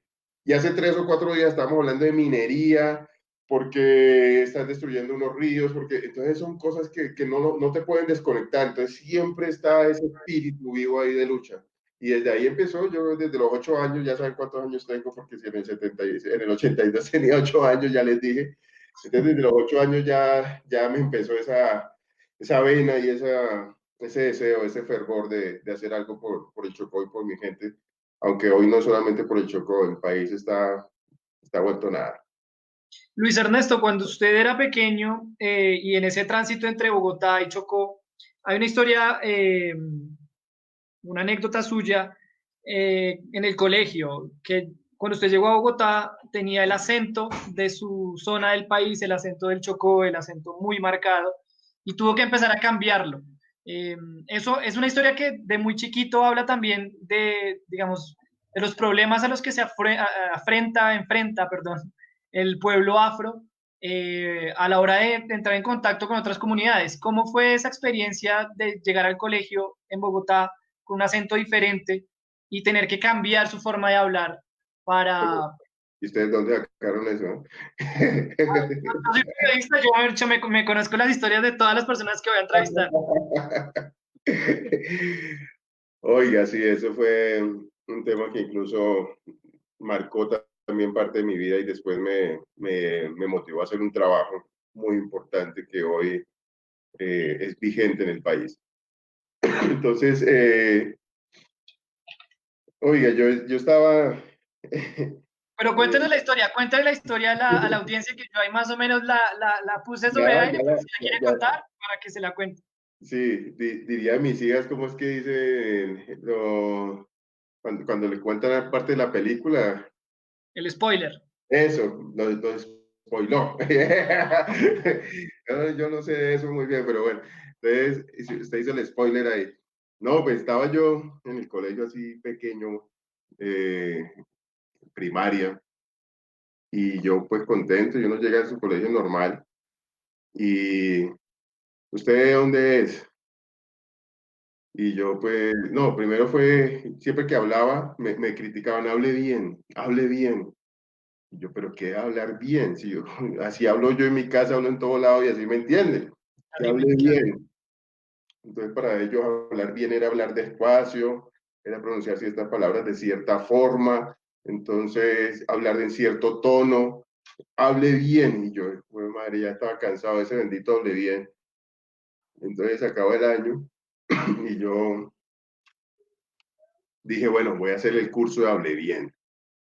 E: Y hace 3 o 4 días estábamos hablando de minería, porque están destruyendo unos ríos, porque entonces son cosas que no te pueden desconectar. Entonces siempre está ese espíritu vivo ahí de lucha. Y desde ahí empezó, yo desde los 8 años, ya saben cuántos años tengo, porque si en el 82 tenía 8 años, ya les dije. Entonces desde los 8 años ya me empezó esa vena y ese deseo, ese fervor de hacer algo por el Chocó y por mi gente, aunque hoy no solamente por el Chocó, el país está vuelto nada.
D: Luis Ernesto, cuando usted era pequeño y en ese tránsito entre Bogotá y Chocó, hay una historia, una anécdota suya en el colegio, que cuando usted llegó a Bogotá tenía el acento de su zona del país, el acento del Chocó, el acento muy marcado, y tuvo que empezar a cambiarlo. Eso es una historia que de muy chiquito habla también de, digamos, de los problemas a los que se enfrenta, perdón, el pueblo afro a la hora de entrar en contacto con otras comunidades. ¿Cómo fue esa experiencia de llegar al colegio en Bogotá con un acento diferente y tener que cambiar su forma de hablar para...
E: ¿Y ustedes dónde sacaron eso?
D: Yo soy periodista, yo me conozco las historias de todas las personas que voy a entrevistar.
E: Oiga, sí, eso fue un tema que incluso marcó también parte de mi vida y después me motivó a hacer un trabajo muy importante que hoy es vigente en el país. Entonces, oiga, yo estaba...
D: Pero cuéntenos la historia, cuéntenle la historia a la audiencia que yo ahí más o menos la puse sobre el aire, pero si la quiere contar, para que se la cuente.
E: Sí, diría a mis hijas, ¿cómo es que dicen cuando le cuentan la parte de la película?
D: El spoiler.
E: Eso, lo spoiló. Yo no sé eso muy bien, pero bueno. Entonces, usted hizo el spoiler ahí. No, pues estaba yo en el colegio así pequeño, primaria, y yo pues contento, yo no llegué a su colegio normal. ¿Y usted de dónde es? Y yo pues, no, primero fue, siempre que hablaba, me criticaban, hable bien, hable bien. Y yo, pero ¿qué hablar bien? Si yo, así hablo yo en mi casa, hablo en todo lado y así me entienden. Que hable
D: Terrible, claro.
E: bien. Entonces, para ellos hablar bien era hablar despacio, era pronunciar ciertas palabras de cierta forma, entonces hablar en cierto tono, hable bien. Y yo, pues madre, ya estaba cansado de ese bendito hable bien. Entonces acabó el año y yo dije, bueno, voy a hacer el curso de hable bien.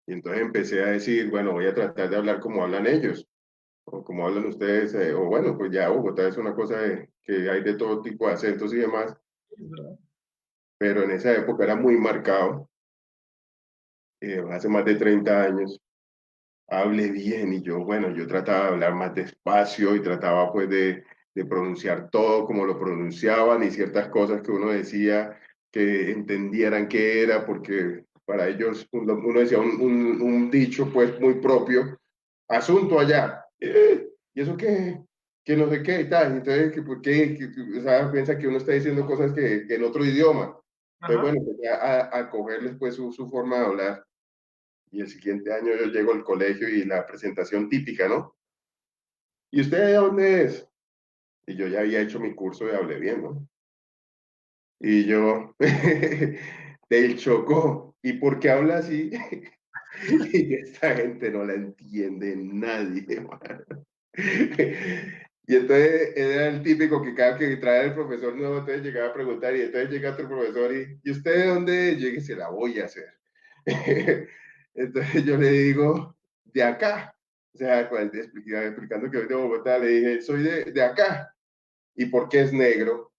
E: Y entonces empecé a decir, bueno, voy a tratar de hablar como hablan ellos, o como hablan ustedes, o bueno, pues ya Bogotá es una cosa que hay de todo tipo de acentos y demás,
D: Es verdad.
E: pero en esa época era muy marcado, hace más de 30 años, hable bien y yo, bueno, yo trataba de hablar más despacio y trataba pues de pronunciar todo como lo pronunciaban y ciertas cosas que uno decía que entendieran qué era, porque para ellos uno decía un dicho pues muy propio, asunto allá, ¿y eso qué? Que no sé qué y tal, entonces, que, ¿por qué? O sea, piensa que uno está diciendo cosas que en otro idioma. Entonces,
D: Ajá.
E: bueno, empecé a cogerles pues su forma de hablar y el siguiente año yo llego al colegio y la presentación típica, ¿no? ¿Y usted de dónde es? Y yo ya había hecho mi curso de Hable Bien, ¿no? Y yo, del Chocó. ¿Y por qué habla así? Y esta gente no la entiende nadie, man. Y entonces era el típico que cada que trae el profesor nuevo, entonces llegaba a preguntar y entonces llega otro profesor ¿y usted de dónde es? Yo dije, se la voy a hacer. Entonces yo le digo, de acá. O sea, explicando que soy de Bogotá, le dije, soy de acá. ¿Y por qué es negro?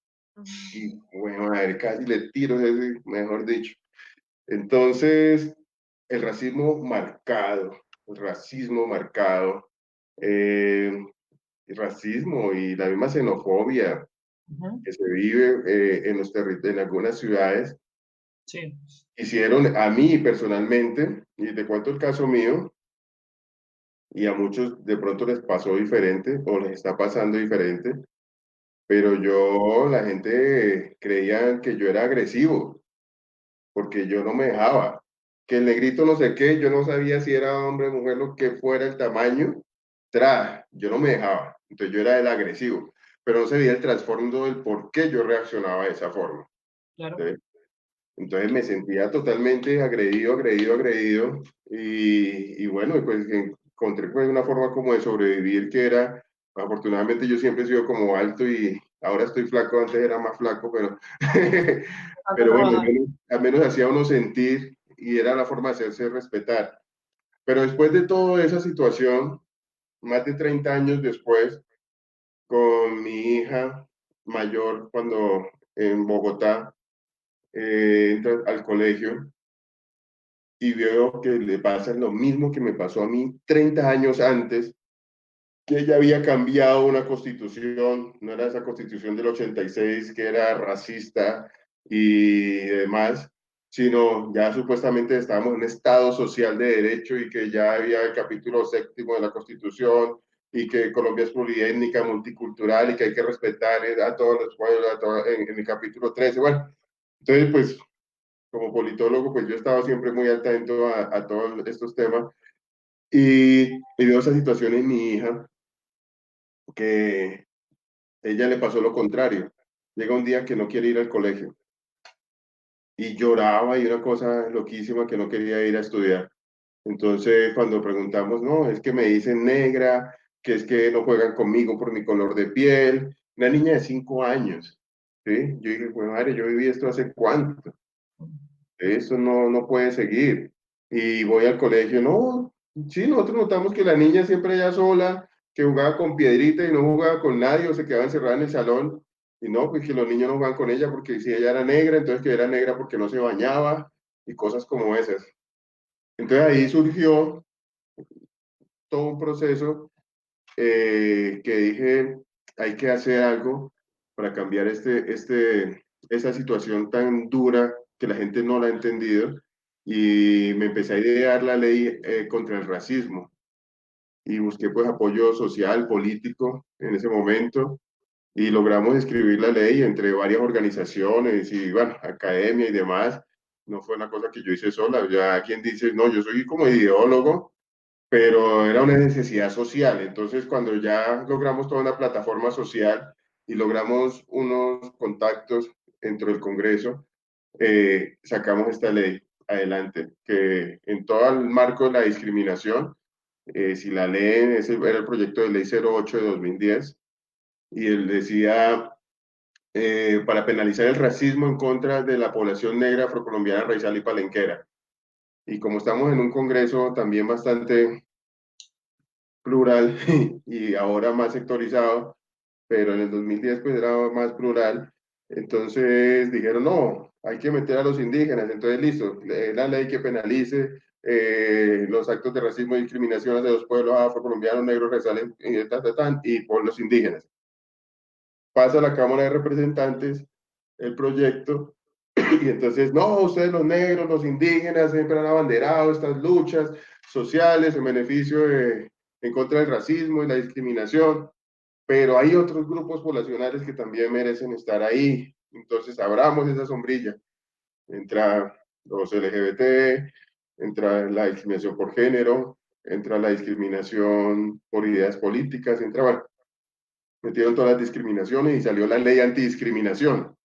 E: Y bueno, madre, casi le tiro ese, mejor dicho. Entonces, el racismo marcado, el racismo marcado, el racismo y la misma xenofobia
D: Ujú.
E: que se vive en algunas ciudades,
D: Sí.
E: hicieron a mí personalmente, y te cuento el caso mío, y a muchos de pronto les pasó diferente o les está pasando diferente, pero yo, la gente creía que yo era agresivo, porque yo no me dejaba. Que el negrito no sé qué, yo no sabía si era hombre, mujer, lo que fuera el tamaño, yo no me dejaba. Entonces yo era el agresivo, pero no se veía el trasfondo del por qué yo reaccionaba de esa forma.
D: Claro.
E: ¿Sí? Entonces me sentía totalmente agredido, y bueno, pues encontré pues una forma como de sobrevivir que era, afortunadamente yo siempre he sido como alto y ahora estoy flaco, antes era más flaco, pero,
D: Falta
E: pero bueno,
D: trabajar.
E: al menos hacía uno sentir y era la forma de hacerse respetar. Pero después de toda esa situación, más de 30 años después, con mi hija mayor, cuando en Bogotá, entra al colegio, y veo que le pasa lo mismo que me pasó a mí 30 años antes, que ella había cambiado una constitución, no era esa constitución del 86 que era racista y demás, sino ya supuestamente estábamos en un Estado social de derecho y que ya había el capítulo séptimo de la constitución y que Colombia es pluriétnica, multicultural y que hay que respetar a todos los pueblos, en el capítulo 13. Bueno, entonces pues como politólogo, pues yo estaba siempre muy atento a todos estos temas y veo esa situación en mi hija, que ella le pasó lo contrario. Llega un día que no quiere ir al colegio y lloraba y una cosa loquísima que no quería ir a estudiar. Entonces, cuando preguntamos, no, es que me dicen negra, que es que no juegan conmigo por mi color de piel. Una niña de 5 años, ¿sí? Yo dije, bueno, madre, yo viví esto hace cuánto. Eso no puede seguir. Y voy al colegio, no, sí, nosotros notamos que la niña siempre allá sola, que jugaba con piedrita y no jugaba con nadie o se quedaba encerrada en el salón. Y no, pues que los niños no jugaban con ella porque si ella era negra, entonces que era negra porque no se bañaba y cosas como esas. Entonces ahí surgió todo un proceso, que dije, hay que hacer algo para cambiar esa situación tan dura que la gente no la ha entendido, y me empecé a idear la ley contra el racismo y busqué pues apoyo social, político en ese momento y logramos escribir la ley entre varias organizaciones y bueno, academia y demás. No fue una cosa que yo hice sola, ya quien dice, no, yo soy como ideólogo, pero era una necesidad social. Entonces, cuando ya logramos toda una plataforma social y logramos unos contactos dentro del Congreso, sacamos esta ley adelante, que en todo el marco de la discriminación, si la leen, ese era el proyecto de ley 08 de 2010, y él decía, para penalizar el racismo en contra de la población negra, afrocolombiana, raizal y palenquera. Y como estamos en un Congreso también bastante plural y ahora más sectorizado, pero en el 2010 pues era más plural, entonces dijeron, no, hay que meter a los indígenas, entonces listo, la ley que penalice los actos de racismo y discriminación hacia los pueblos afrocolombianos, negros, raizales y por los indígenas. Pasa a la Cámara de Representantes el proyecto y entonces, no, ustedes los negros, los indígenas siempre han abanderado estas luchas sociales en beneficio en contra del racismo y la discriminación, pero hay otros grupos poblacionales que también merecen estar ahí. Entonces, abramos esa sombrilla. Entra los LGBT, entra la discriminación por género, entra la discriminación por ideas políticas, entra, bueno, metieron todas las discriminaciones y salió la ley antidiscriminación.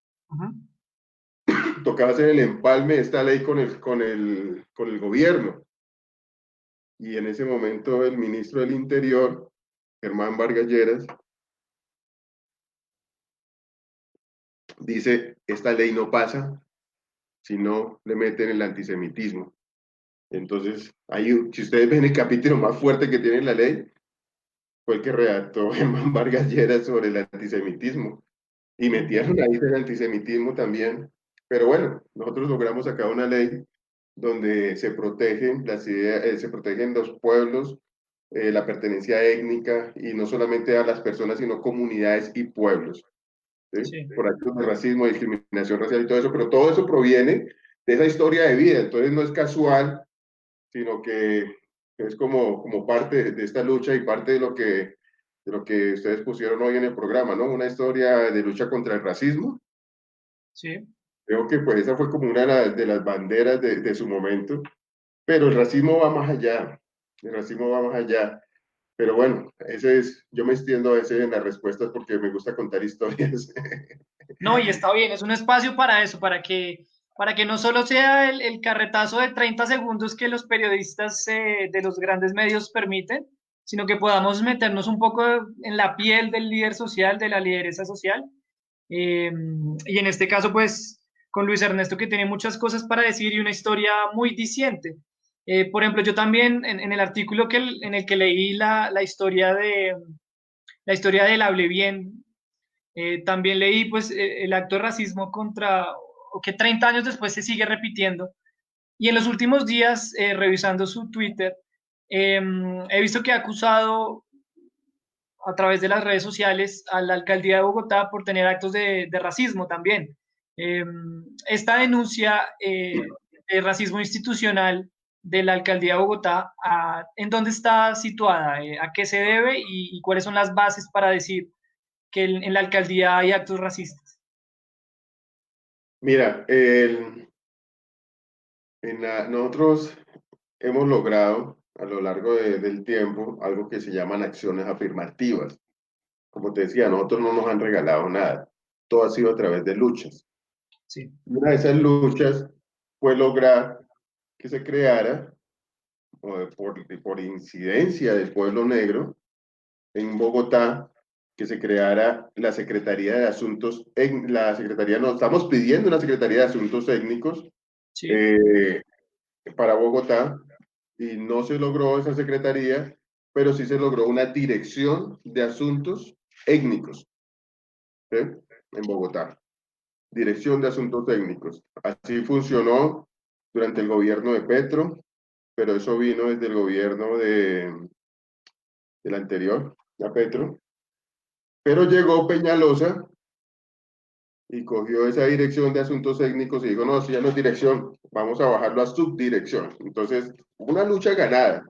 E: Tocaba hacer el empalme de esta ley con el gobierno. Y en ese momento el ministro del Interior, Germán Vargas Lleras, dice, esta ley no pasa si no le meten el antisemitismo. Entonces, si ustedes ven el capítulo más fuerte que tiene la ley, fue el que redactó Germán Vargas Lleras sobre el antisemitismo. Y metieron ahí el antisemitismo también. Pero bueno, nosotros logramos sacar una ley donde se protegen se protegen los pueblos, la pertenencia étnica, y no solamente a las personas, sino comunidades y pueblos, ¿sí?
D: Sí.
E: Por actos de racismo, discriminación racial y todo eso, pero todo eso proviene de esa historia de vida, entonces no es casual, sino que es como parte de esta lucha y parte de lo que ustedes pusieron hoy en el programa, ¿no? Una historia de lucha contra el racismo.
D: Sí.
E: Creo que pues esa fue como una de las banderas de su momento, pero el racismo va más allá, el racismo va más allá. Pero bueno, yo me extiendo a veces en las respuestas porque me gusta contar historias.
D: No, y está bien, es un espacio para eso, para que no solo sea el carretazo de 30 segundos que los periodistas de los grandes medios permiten, sino que podamos meternos un poco en la piel del líder social, de la lideresa social. Y en este caso, pues, con Luis Ernesto, que tiene muchas cosas para decir y una historia muy diciente. Por ejemplo, yo también en el artículo en el que leí la historia del Hable Bien, también leí pues el acto de racismo o que 30 años después se sigue repitiendo. Y en los últimos días, revisando su Twitter, he visto que ha acusado a través de las redes sociales a la alcaldía de Bogotá por tener actos de racismo también. Esta denuncia de racismo institucional de la alcaldía de Bogotá, ¿en dónde está situada? ¿A qué se debe y cuáles son las bases para decir que en la alcaldía hay actos racistas?
E: Mira, nosotros hemos logrado a lo largo del tiempo algo que se llaman acciones afirmativas. Como te decía, nosotros no nos han regalado nada. Todo ha sido a través de luchas.
D: Sí.
E: Una de esas luchas fue lograr que se creara, por incidencia del pueblo negro, en Bogotá, que se creara la Secretaría de Asuntos, no, estamos pidiendo una Secretaría de Asuntos Étnicos
D: Sí.
E: Para Bogotá, y no se logró esa secretaría, pero sí se logró una dirección de asuntos étnicos, ¿sí? En Bogotá. Dirección de asuntos técnicos. Así funcionó durante el gobierno de Petro, pero eso vino desde el gobierno del anterior, a Petro. Pero llegó Peñalosa y cogió esa dirección de asuntos técnicos y dijo, no, si ya no es dirección, vamos a bajarlo a subdirección. Entonces, una lucha ganada,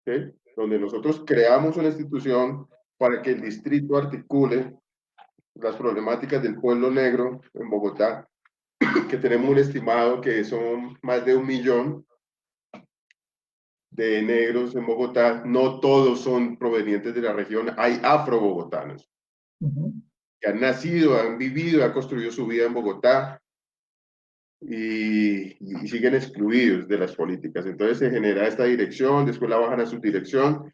E: ¿sí? Donde nosotros creamos una institución para que el distrito articule las problemáticas del pueblo negro en Bogotá, que tenemos un estimado que son más de 1 millón, de negros en Bogotá, no todos son provenientes de la región, hay afro-bogotanos que han nacido, han vivido, han construido su vida en Bogotá y siguen excluidos de las políticas. Entonces se genera esta dirección, después la bajan a subdirección,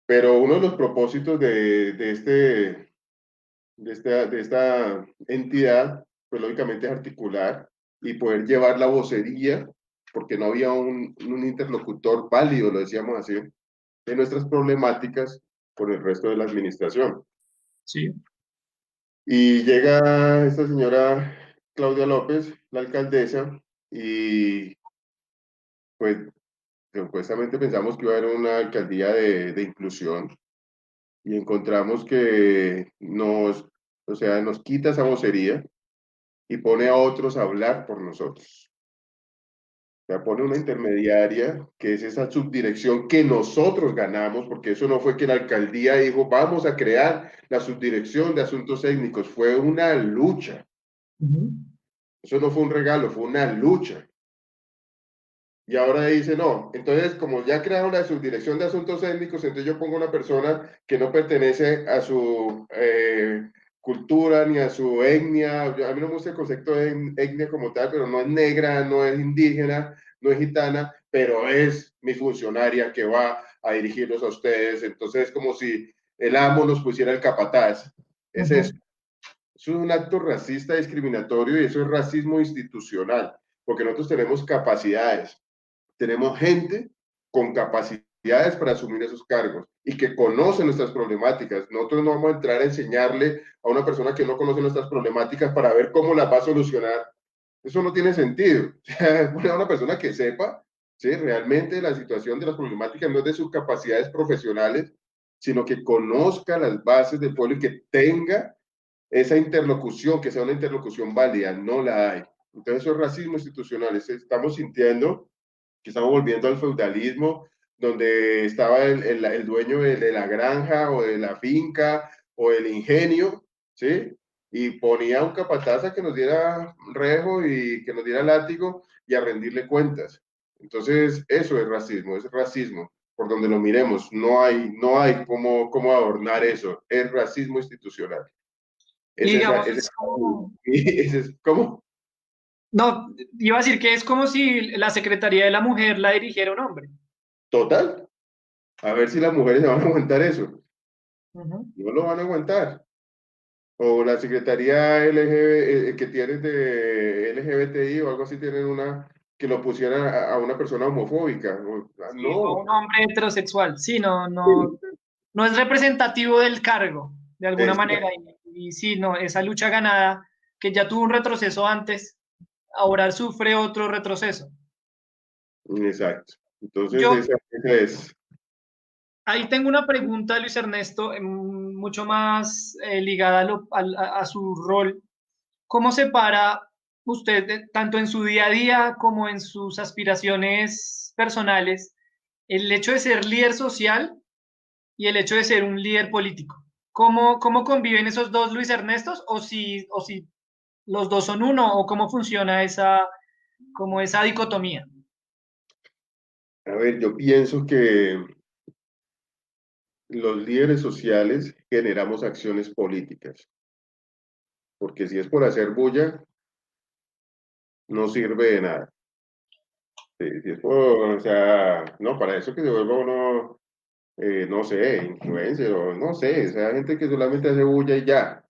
E: pero uno de los propósitos de esta entidad, pues lógicamente es articular y poder llevar la vocería, porque no había un interlocutor válido, lo decíamos así, de nuestras problemáticas con el resto de la administración.
D: Sí.
E: Y llega esta señora Claudia López, la alcaldesa, y pues supuestamente pensamos que iba a haber una alcaldía de inclusión, y encontramos que o sea, nos quita esa vocería y pone a otros a hablar por nosotros. O sea, pone una intermediaria, que es esa subdirección que nosotros ganamos, porque eso no fue que la alcaldía dijo, vamos a crear la subdirección de asuntos étnicos, fue una lucha. Eso no fue un regalo, fue una lucha. Y ahora dice, no, entonces como ya crearon la subdirección de asuntos étnicos, entonces yo pongo una persona que no pertenece a su cultura ni a su etnia. A mí no me gusta el concepto de etnia como tal, pero no es negra, no es indígena, no es gitana, pero es mi funcionaria que va a dirigirlos a ustedes. Entonces es como si el amo nos pusiera el capataz. Es eso. Eso es un acto racista, discriminatorio, y eso es racismo institucional, porque nosotros tenemos capacidades. Tenemos gente con capacidades para asumir esos cargos y que conoce nuestras problemáticas. Nosotros no vamos a entrar a enseñarle a una persona que no conoce nuestras problemáticas para ver cómo las va a solucionar. Eso no tiene sentido. Poner a una persona que sepa, ¿sí?, realmente la situación de las problemáticas, no es de sus capacidades profesionales, sino que conozca las bases del pueblo y que tenga esa interlocución, que sea una interlocución válida. No la hay. Entonces eso es racismo institucional. Estamos sintiendo que estamos volviendo al feudalismo, donde estaba el dueño de la granja o de la finca o el ingenio, ¿sí? Y ponía un capataz a que nos diera rejo y que nos diera látigo y a rendirle cuentas. Entonces, eso es racismo, por donde lo miremos. No hay cómo adornar eso. Es racismo institucional.
D: Y digamos, es como...
E: ¿Cómo?
D: No, iba a decir que es como si la Secretaría de la Mujer la dirigiera un hombre.
E: Total. A ver si las mujeres se van a aguantar eso.
D: Uh-huh.
E: No lo van a aguantar. O la Secretaría LGB, que tienen de LGBTI o algo así, tienen una que lo pusieran a una persona homofóbica.
D: Sí, o
E: No.
D: un hombre heterosexual. Sí, no es representativo del cargo, de alguna manera. Y sí, no, esa lucha ganada, que ya tuvo un retroceso antes, ahora sufre otro retroceso.
E: Exacto. Entonces,
D: Yo
E: esa es.
D: ahí tengo una pregunta, Luis Ernesto, mucho más ligada a su rol. ¿Cómo separa usted, tanto en su día a día como en sus aspiraciones personales, el hecho de ser líder social y el hecho de ser un líder político? ¿Cómo conviven esos dos Luis Ernestos? ¿O si los dos son uno? ¿O cómo funciona esa dicotomía?
E: A ver, yo pienso que los líderes sociales generamos acciones políticas, porque si es por hacer bulla, no sirve de nada. Si es por, o sea, no, para eso que se vuelva uno, no sé, influencer o no sé, o sea, gente que solamente hace bulla y ya.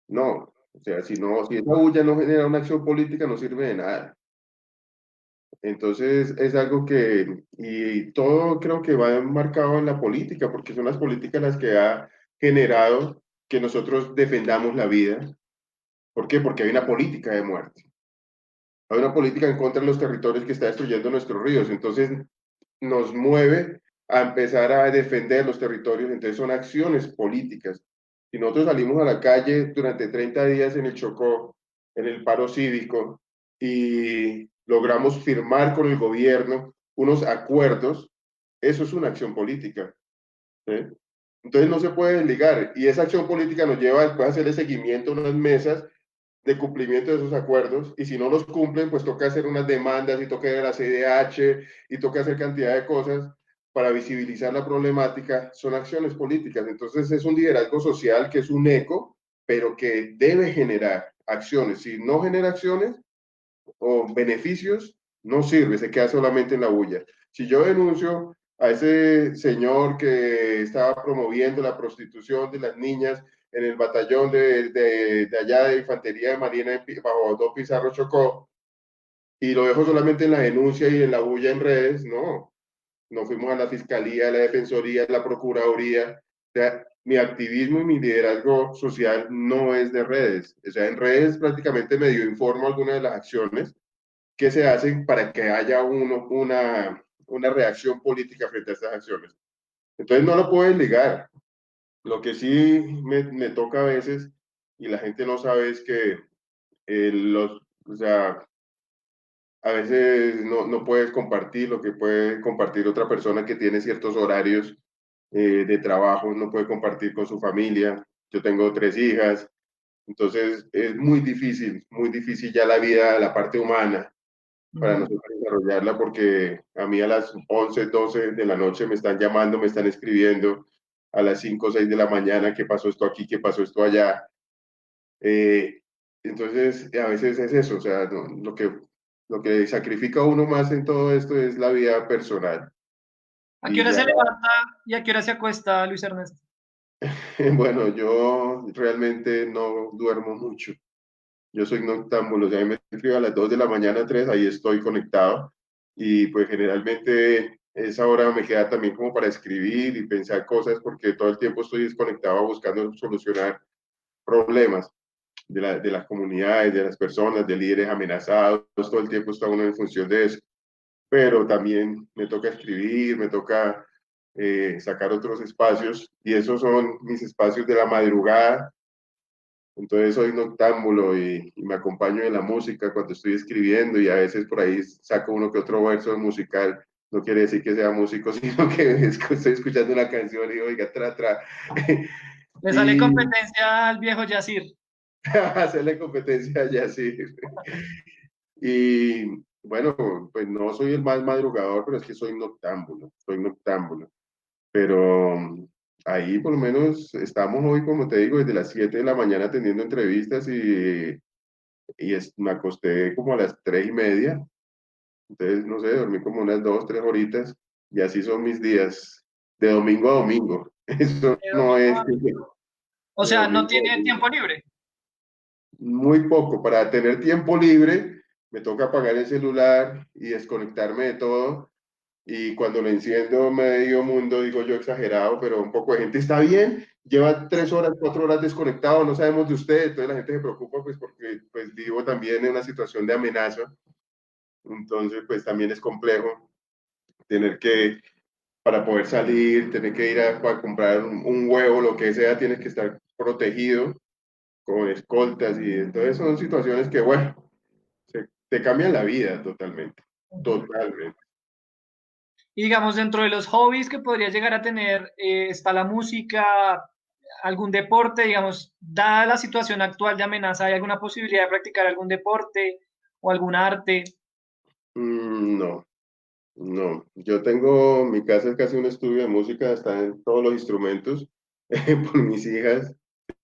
E: No, o sea, si esa bulla no genera una acción política, no sirve de nada. Entonces, es algo y todo creo que va enmarcado en la política, porque son las políticas las que ha generado que nosotros defendamos la vida. ¿Por qué? Porque hay una política de muerte. Hay una política en contra de los territorios que está destruyendo nuestros ríos. Entonces, nos mueve a empezar a defender los territorios. Entonces, son acciones políticas. Si nosotros salimos a la calle durante 30 días en el Chocó, en el paro cívico, y logramos firmar con el gobierno unos acuerdos, eso es una acción política, ¿sí? Entonces no se puede desligar, y esa acción política nos lleva después a hacerle seguimiento a unas mesas de cumplimiento de esos acuerdos, y si no los cumplen, pues toca hacer unas demandas y toca ir a la CIDH y toca hacer cantidad de cosas para visibilizar la problemática. Son acciones políticas. Entonces es un liderazgo social que es un eco, pero que debe generar acciones. Si no genera acciones o beneficios, no sirve, se queda solamente en la bulla. Si yo denuncio a ese señor que estaba promoviendo la prostitución de las niñas en el batallón de allá de Infantería de Marina bajo Don Pizarro Chocó, y lo dejo solamente en la denuncia y en la bulla en redes, no fuimos a la Fiscalía, a la Defensoría, a la Procuraduría. O sea, mi activismo y mi liderazgo social no es de redes. O sea, en redes prácticamente medio informo algunas de las acciones que se hacen para que haya una reacción política frente a estas acciones. Entonces no lo puedes ligar. Lo que sí me toca a veces, y la gente no sabe, es que o sea, a veces no puedes compartir lo que puede compartir otra persona que tiene ciertos horarios de trabajo, no puede compartir con su familia. Yo tengo 3 hijas, entonces es muy difícil ya la vida, la parte humana, para nosotros desarrollarla, porque a mí a las 11, 12 de la noche me están llamando, me están escribiendo, a las 5 o 6 de la mañana, ¿qué pasó esto aquí? ¿Qué pasó esto allá? Eh, entonces, a veces es eso, o sea, lo que sacrifica uno más en todo esto es la vida personal.
D: ¿A qué
E: Y
D: hora
E: ya,
D: se levanta y a qué hora se acuesta, Luis Ernesto?
E: bueno, yo realmente no duermo mucho. Yo soy noctámbulo, o sea, me escribo a las 2 de la mañana, 3, ahí estoy conectado. Y pues generalmente esa hora me queda también como para escribir y pensar cosas, porque todo el tiempo estoy desconectado buscando solucionar problemas de las comunidades, de las personas, de líderes amenazados. Todo el tiempo está uno en función de eso. Pero también me toca escribir, me toca sacar otros espacios, y esos son mis espacios de la madrugada. Entonces soy noctámbulo y me acompaño de la música cuando estoy escribiendo, y a veces por ahí saco uno que otro verso musical. No quiere decir que sea músico, sino que estoy escuchando una canción y oiga, tra.
D: Le sale
E: Y
D: competencia al viejo Yacir.
E: hacerle competencia ya sí. Y bueno, pues no soy el más madrugador, pero es que soy noctámbulo. Pero ahí por lo menos estamos hoy, como te digo, desde las 7 de la mañana teniendo entrevistas, me acosté como a las 3:30. Entonces, no sé, dormí como unas 2, 3 horitas, y así son mis días, de domingo a domingo. Eso
D: De
E: no
D: domingo
E: es
D: a domingo. O
E: de
D: sea, no
E: domingo a
D: tiene
E: domingo.
D: tiempo libre.
E: Muy poco. Para tener tiempo libre, me toca apagar el celular y desconectarme de todo. Y cuando lo enciendo, medio mundo, digo yo exagerado, pero un poco de gente está bien, lleva 3 horas, 4 horas desconectado, no sabemos de usted. Entonces la gente se preocupa, pues porque pues vivo también en una situación de amenaza. Entonces pues también es complejo tener que, para poder salir, tener que ir a comprar un huevo, lo que sea, tienes que estar protegido con escoltas, y entonces son situaciones que, bueno, te cambian la vida totalmente, totalmente.
D: Y digamos, dentro de los hobbies que podría llegar a tener, está la música, algún deporte, digamos, dada la situación actual de amenaza, ¿hay alguna posibilidad de practicar algún deporte o algún arte?
E: No, no. Yo tengo, mi casa es casi un estudio de música, están todos los instrumentos por mis hijas,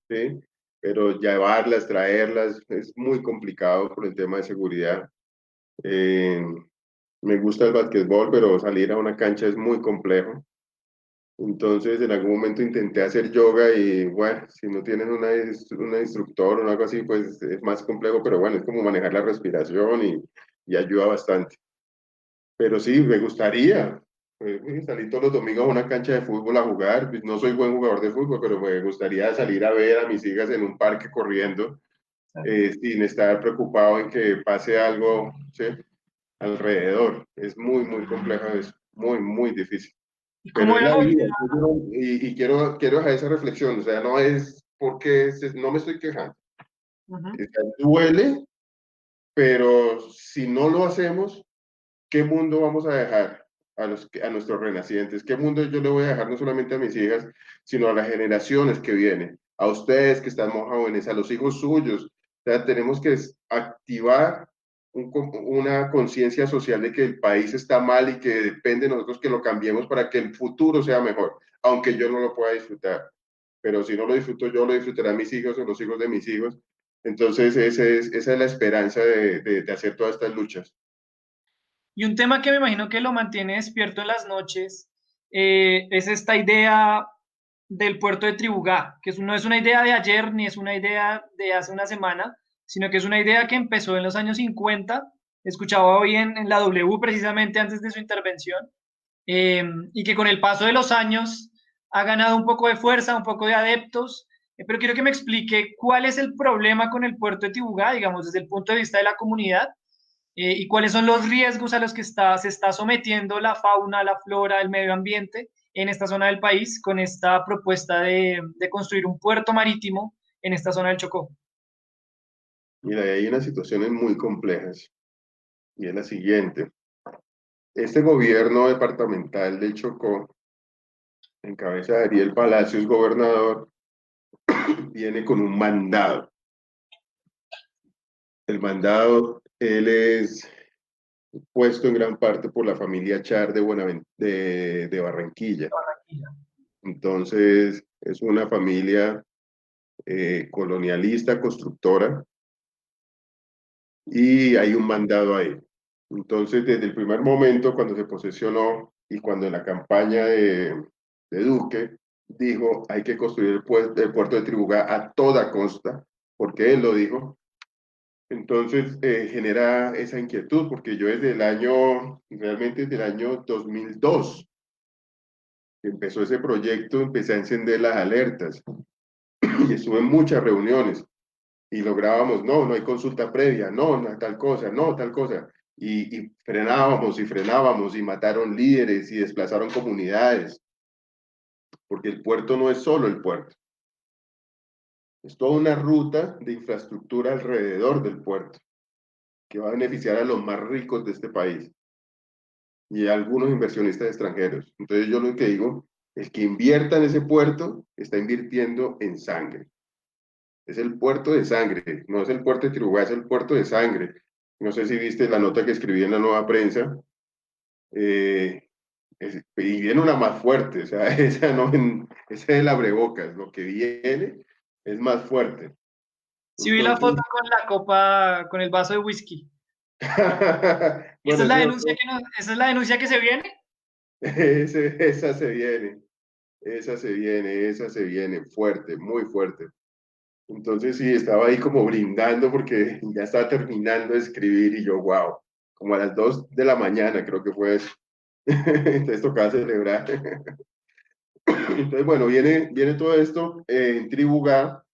E: ¿sí? Pero llevarlas, traerlas, es muy complicado por el tema de seguridad. Eh, Me gusta el básquetbol, pero salir a una cancha es muy complejo. Entonces, en algún momento intenté hacer yoga y, bueno, si no tienes una instructor o algo así, pues es más complejo, pero bueno, es como manejar la respiración, y ayuda bastante. Pero sí, me gustaría salir todos los domingos a una cancha de fútbol a jugar. Pues, no soy buen jugador de fútbol, pero me gustaría salir a ver a mis hijas en un parque corriendo, sin estar preocupado en que pase algo, ¿sí?, alrededor. Es muy complejo eso, muy difícil.
D: ¿Y
E: Pero
D: cómo
E: es
D: ve
E: la
D: hoy?
E: vida. Y quiero dejar esa reflexión. O sea, no es porque no me estoy quejando.
D: Ujú.
E: O sea, duele, pero si no lo hacemos, ¿qué mundo vamos a dejar a nuestros renacientes? ¿Qué mundo yo le voy a dejar no solamente a mis hijas, sino a las generaciones que vienen? A ustedes que están más jóvenes, a los hijos suyos. sea, tenemos que activar una conciencia social de que el país está mal y que depende de nosotros que lo cambiemos para que el futuro sea mejor, aunque yo no lo pueda disfrutar. Pero si no lo disfruto yo, lo disfrutarán mis hijos o los hijos de mis hijos. Entonces, esa es la esperanza de hacer todas estas luchas.
D: Y un tema que me imagino que lo mantiene despierto en las noches es esta idea del puerto de Tribugá, que no es una idea de ayer ni es una idea de hace una semana, sino que es una idea que empezó en los años 50. Escuchaba hoy en la W precisamente antes de su intervención, y que con el paso de los años ha ganado un poco de fuerza, un poco de adeptos, pero quiero que me explique cuál es el problema con el puerto de Tribugá, digamos, desde el punto de vista de la comunidad, y cuáles son los riesgos a los que se está sometiendo la fauna, la flora, el medio ambiente en esta zona del país con esta propuesta de construir un puerto marítimo en esta zona del Chocó.
E: Mira, hay unas situaciones muy complejas y es la siguiente. Este gobierno departamental del Chocó, en cabeza de Ariel Palacios, gobernador, viene con un mandado. El mandado, él es puesto en gran parte por la familia Char de Barranquilla. Entonces, es una familia colonialista, constructora, y hay un mandado ahí. Entonces, desde el primer momento, cuando se posesionó y cuando en la campaña de Duque dijo hay que construir el puerto de Tribugá a toda costa, porque él lo dijo, entonces genera esa inquietud, porque yo realmente desde el año 2002, que empezó ese proyecto, empecé a encender las alertas y estuve en muchas reuniones y lográbamos, no hay consulta previa, no, tal cosa, no, tal cosa. Y frenábamos y mataron líderes y desplazaron comunidades, porque el puerto no es solo el puerto. Es toda una ruta de infraestructura alrededor del puerto que va a beneficiar a los más ricos de este país y a algunos inversionistas extranjeros. Entonces yo lo que digo, el que invierta en ese puerto está invirtiendo en sangre. Es el puerto de sangre, no es el puerto de Tribugá, es el puerto de sangre. No sé si viste la nota que escribí en la Nueva Prensa, y viene una más fuerte, o sea, esa es el abrebocas, lo que viene es más fuerte.
D: Sí, vi la foto con la copa, con el vaso de whisky.
E: Bueno,
D: ¿Esa es la denuncia que se viene?
E: Esa se viene fuerte, muy fuerte. Entonces sí, estaba ahí como brindando porque ya estaba terminando de escribir y yo, wow, como a las 2 de la mañana creo que fue eso. Entonces tocaba celebrar. Entonces, bueno, viene todo esto en Tribugá,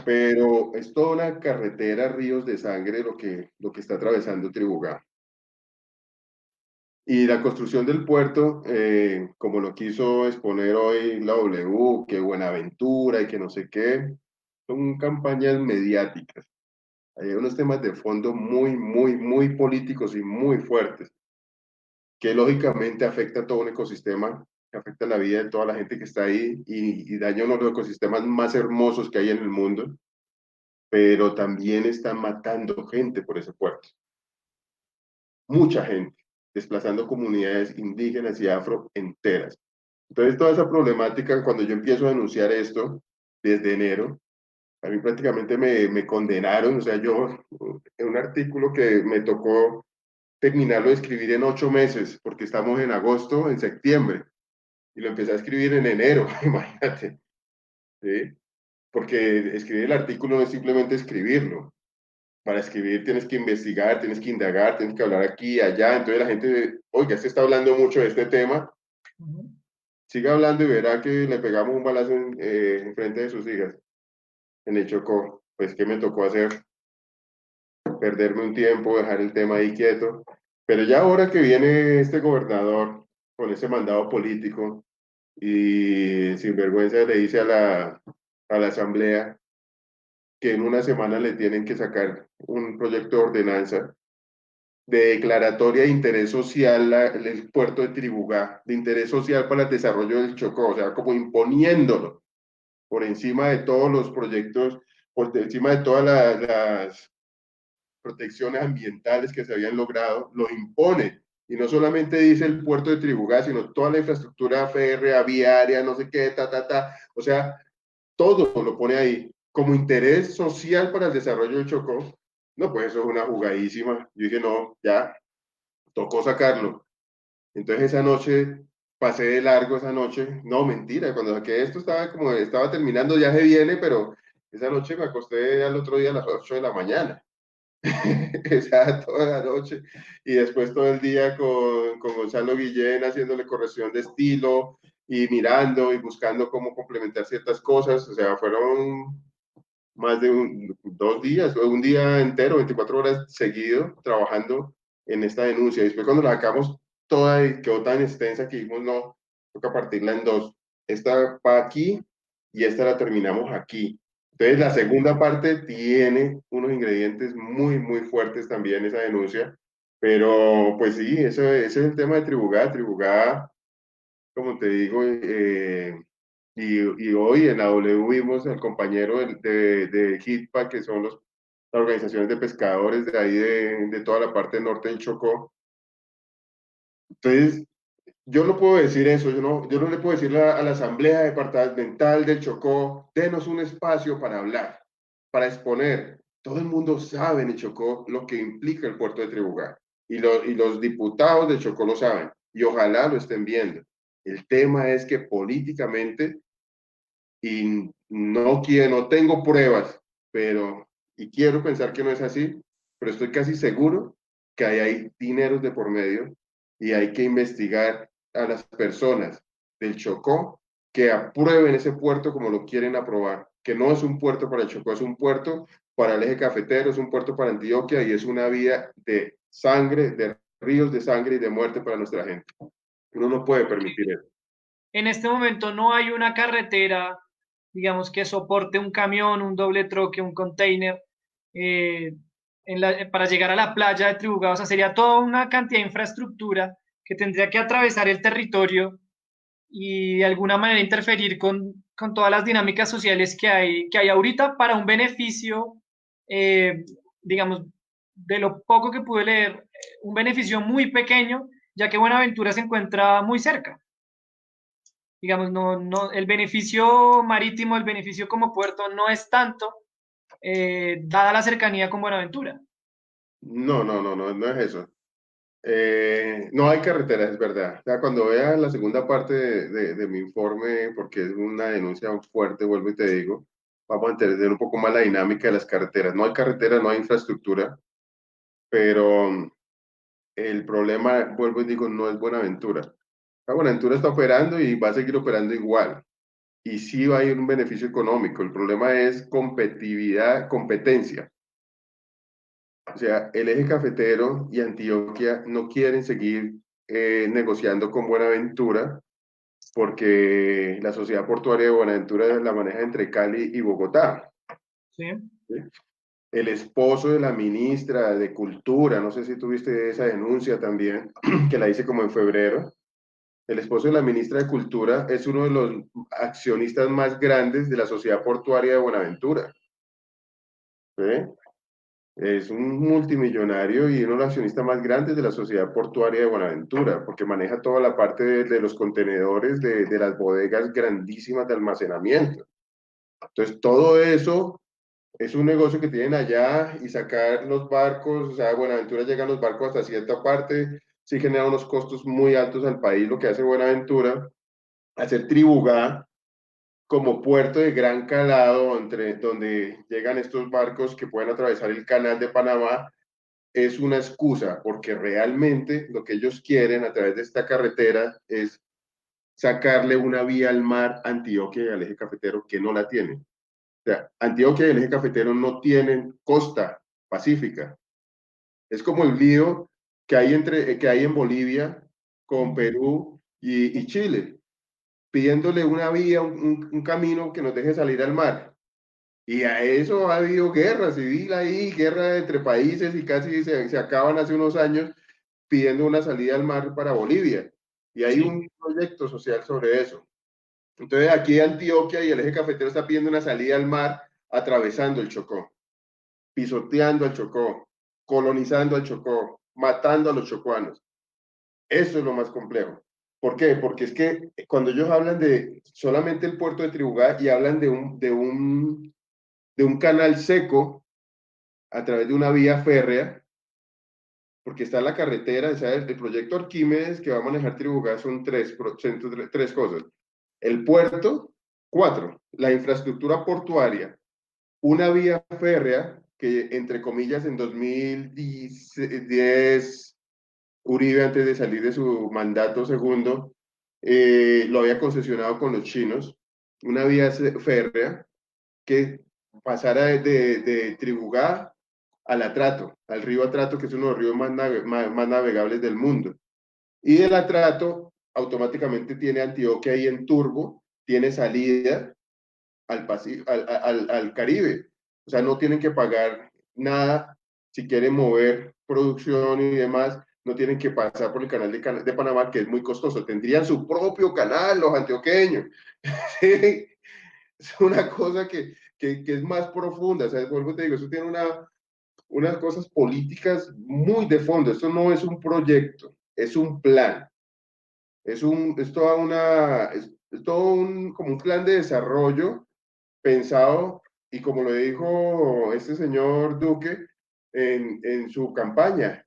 E: pero es toda una carretera, ríos de sangre lo que está atravesando Tribugá. Y la construcción del puerto, como lo quiso exponer hoy la W, que Buenaventura y que no sé qué, son campañas mediáticas. Hay unos temas de fondo muy políticos y muy fuertes, que lógicamente afectan a todo un ecosistema, que afecta la vida de toda la gente que está ahí y daña uno de los ecosistemas más hermosos que hay en el mundo, pero también están matando gente por ese puerto. Mucha gente, desplazando comunidades indígenas y afro enteras. Entonces, toda esa problemática, cuando yo empiezo a denunciar esto, desde enero, a mí prácticamente me condenaron, o sea, yo, en un artículo que me tocó terminarlo de escribir en 8 meses, porque estamos en agosto, en septiembre, y lo empecé a escribir en enero, imagínate, ¿sí? Porque escribir el artículo no es simplemente escribirlo. Para escribir tienes que investigar, tienes que indagar, tienes que hablar aquí y allá. Entonces la gente, oiga, se está hablando mucho de este tema. Siga hablando y verá que le pegamos un balazo en frente de sus hijas. En el Chocó. Pues, ¿qué me tocó hacer? Perderme un tiempo, dejar el tema ahí quieto. Pero ya ahora que viene este gobernador con ese mandado político y sin vergüenza le dice a la asamblea que en una semana le tienen que sacar un proyecto de ordenanza de declaratoria de interés social el puerto de Tribugá, de interés social para el desarrollo del Chocó, o sea, como imponiéndolo por encima de todos los proyectos por encima de todas las protecciones ambientales que se habían logrado, lo impone. Y no solamente dice el puerto de Tribugá, sino toda la infraestructura férrea, viaria, no sé qué, o sea, todo lo pone ahí como interés social para el desarrollo de Chocó. No, pues eso es una jugadísima. Yo dije, no, ya, tocó sacarlo. Entonces esa noche, pasé de largo esa noche. No, mentira, cuando saqué esto estaba terminando, ya se viene, pero esa noche me acosté al otro día a las 8 de la mañana. O sea, toda la noche. Y después todo el día con Gonzalo Guillén haciéndole corrección de estilo y mirando y buscando cómo complementar ciertas cosas. O sea, fueron más de 2 días, un día entero, 24 horas seguido, trabajando en esta denuncia. Y después cuando la sacamos toda y quedó tan extensa que dijimos, no, toca partirla en dos. Esta va aquí y esta la terminamos aquí. Entonces la segunda parte tiene unos ingredientes muy, muy fuertes también, esa denuncia. Pero pues sí, ese es el tema de Tribugá. Tribugá, como te digo, y hoy en la W vimos al compañero de HITPA, que son las organizaciones de pescadores de ahí de toda la parte norte del Chocó. Entonces, yo no puedo decir eso, yo no le puedo decir a la Asamblea Departamental del Chocó, denos un espacio para hablar, para exponer. Todo el mundo sabe en el Chocó lo que implica el puerto de Tribugá. Y los diputados de Chocó lo saben. Y ojalá lo estén viendo. El tema es que políticamente, y no tengo pruebas, y quiero pensar que no es así, pero estoy casi seguro que hay dineros de por medio y hay que investigar a las personas del Chocó que aprueben ese puerto como lo quieren aprobar, que no es un puerto para el Chocó, es un puerto para el eje cafetero, es un puerto para Antioquia y es una vía de sangre, de ríos de sangre y de muerte para nuestra gente. Uno no puede permitir eso.
D: En este momento no hay una carretera, digamos, que soporte un camión, un doble troque, un container, para llegar a la playa de Tribugá. O sea, sería toda una cantidad de infraestructura que tendría que atravesar el territorio y de alguna manera interferir con todas las dinámicas sociales que hay ahorita para un beneficio, digamos, de lo poco que pude leer, un beneficio muy pequeño, ya que Buenaventura se encuentra muy cerca. Digamos, el beneficio marítimo, el beneficio como puerto no es tanto, dada la cercanía con Buenaventura.
E: No es eso. No hay carreteras, es verdad. O sea, cuando veas la segunda parte de mi informe, porque es una denuncia fuerte, vuelvo y te digo, vamos a entender un poco más la dinámica de las carreteras. No hay carreteras, no hay infraestructura, pero el problema, vuelvo y digo, no es Buenaventura. La Buenaventura está operando y va a seguir operando igual. Y sí va a ir un beneficio económico. El problema es competitividad, competencia. O sea, el eje cafetero y Antioquia no quieren seguir negociando con Buenaventura porque la sociedad portuaria de Buenaventura la maneja entre Cali y Bogotá.
D: ¿Sí?
E: ¿Sí? El esposo de la ministra de Cultura, no sé si tuviste esa denuncia también, que la hice como en febrero. El esposo de la ministra de Cultura es uno de los accionistas más grandes de la sociedad portuaria de Buenaventura. ¿Sí? Es un multimillonario y uno de los accionistas más grandes de la sociedad portuaria de Buenaventura, porque maneja toda la parte de los contenedores, de las bodegas grandísimas de almacenamiento. Entonces, todo eso es un negocio que tienen allá y sacar los barcos, o sea, Buenaventura llegan los barcos hasta cierta parte, sí genera unos costos muy altos al país, lo que hace Buenaventura, hacer Tribugá como puerto de gran calado donde llegan estos barcos que pueden atravesar el canal de Panamá, es una excusa, porque realmente lo que ellos quieren a través de esta carretera es sacarle una vía al mar a Antioquia y al eje cafetero que no la tienen. O sea, Antioquia y el eje cafetero no tienen costa pacífica. Es como el lío que hay en Bolivia con Perú y Chile, pidiéndole una vía, un camino que nos deje salir al mar. Y a eso ha habido guerra civil ahí, guerra entre países y casi se acaban hace unos años pidiendo una salida al mar para Bolivia. Y hay un proyecto social sobre eso. Entonces aquí Antioquia y el eje cafetero está pidiendo una salida al mar atravesando el Chocó, pisoteando el Chocó, colonizando el Chocó, matando a los chocuanos. Eso es lo más complejo. ¿Por qué? Porque es que cuando ellos hablan de solamente el puerto de Tribugá y hablan de un canal seco a través de una vía férrea, porque está la carretera, o sea, el proyecto Arquímedes que va a manejar Tribugá son tres cosas. El puerto, 4, la infraestructura portuaria, una vía férrea que, entre comillas, en 2010, Uribe, antes de salir de su mandato segundo, lo había concesionado con los chinos, una vía férrea que pasara de Tribugá al Atrato, al río Atrato, que es uno de los ríos más navegables del mundo. Y del Atrato, automáticamente tiene Antioquia ahí en turbo, tiene salida al Caribe. O sea, no tienen que pagar nada si quieren mover producción y demás, no tienen que pasar por el canal de Panamá, que es muy costoso. Tendrían su propio canal los antioqueños. ¿Sí? Es una cosa que es más profunda. O sea, vuelvo te digo, eso tiene unas cosas políticas muy de fondo. Esto no es un proyecto, es un plan. Es todo como un plan de desarrollo pensado, y como lo dijo este señor Duque en su campaña,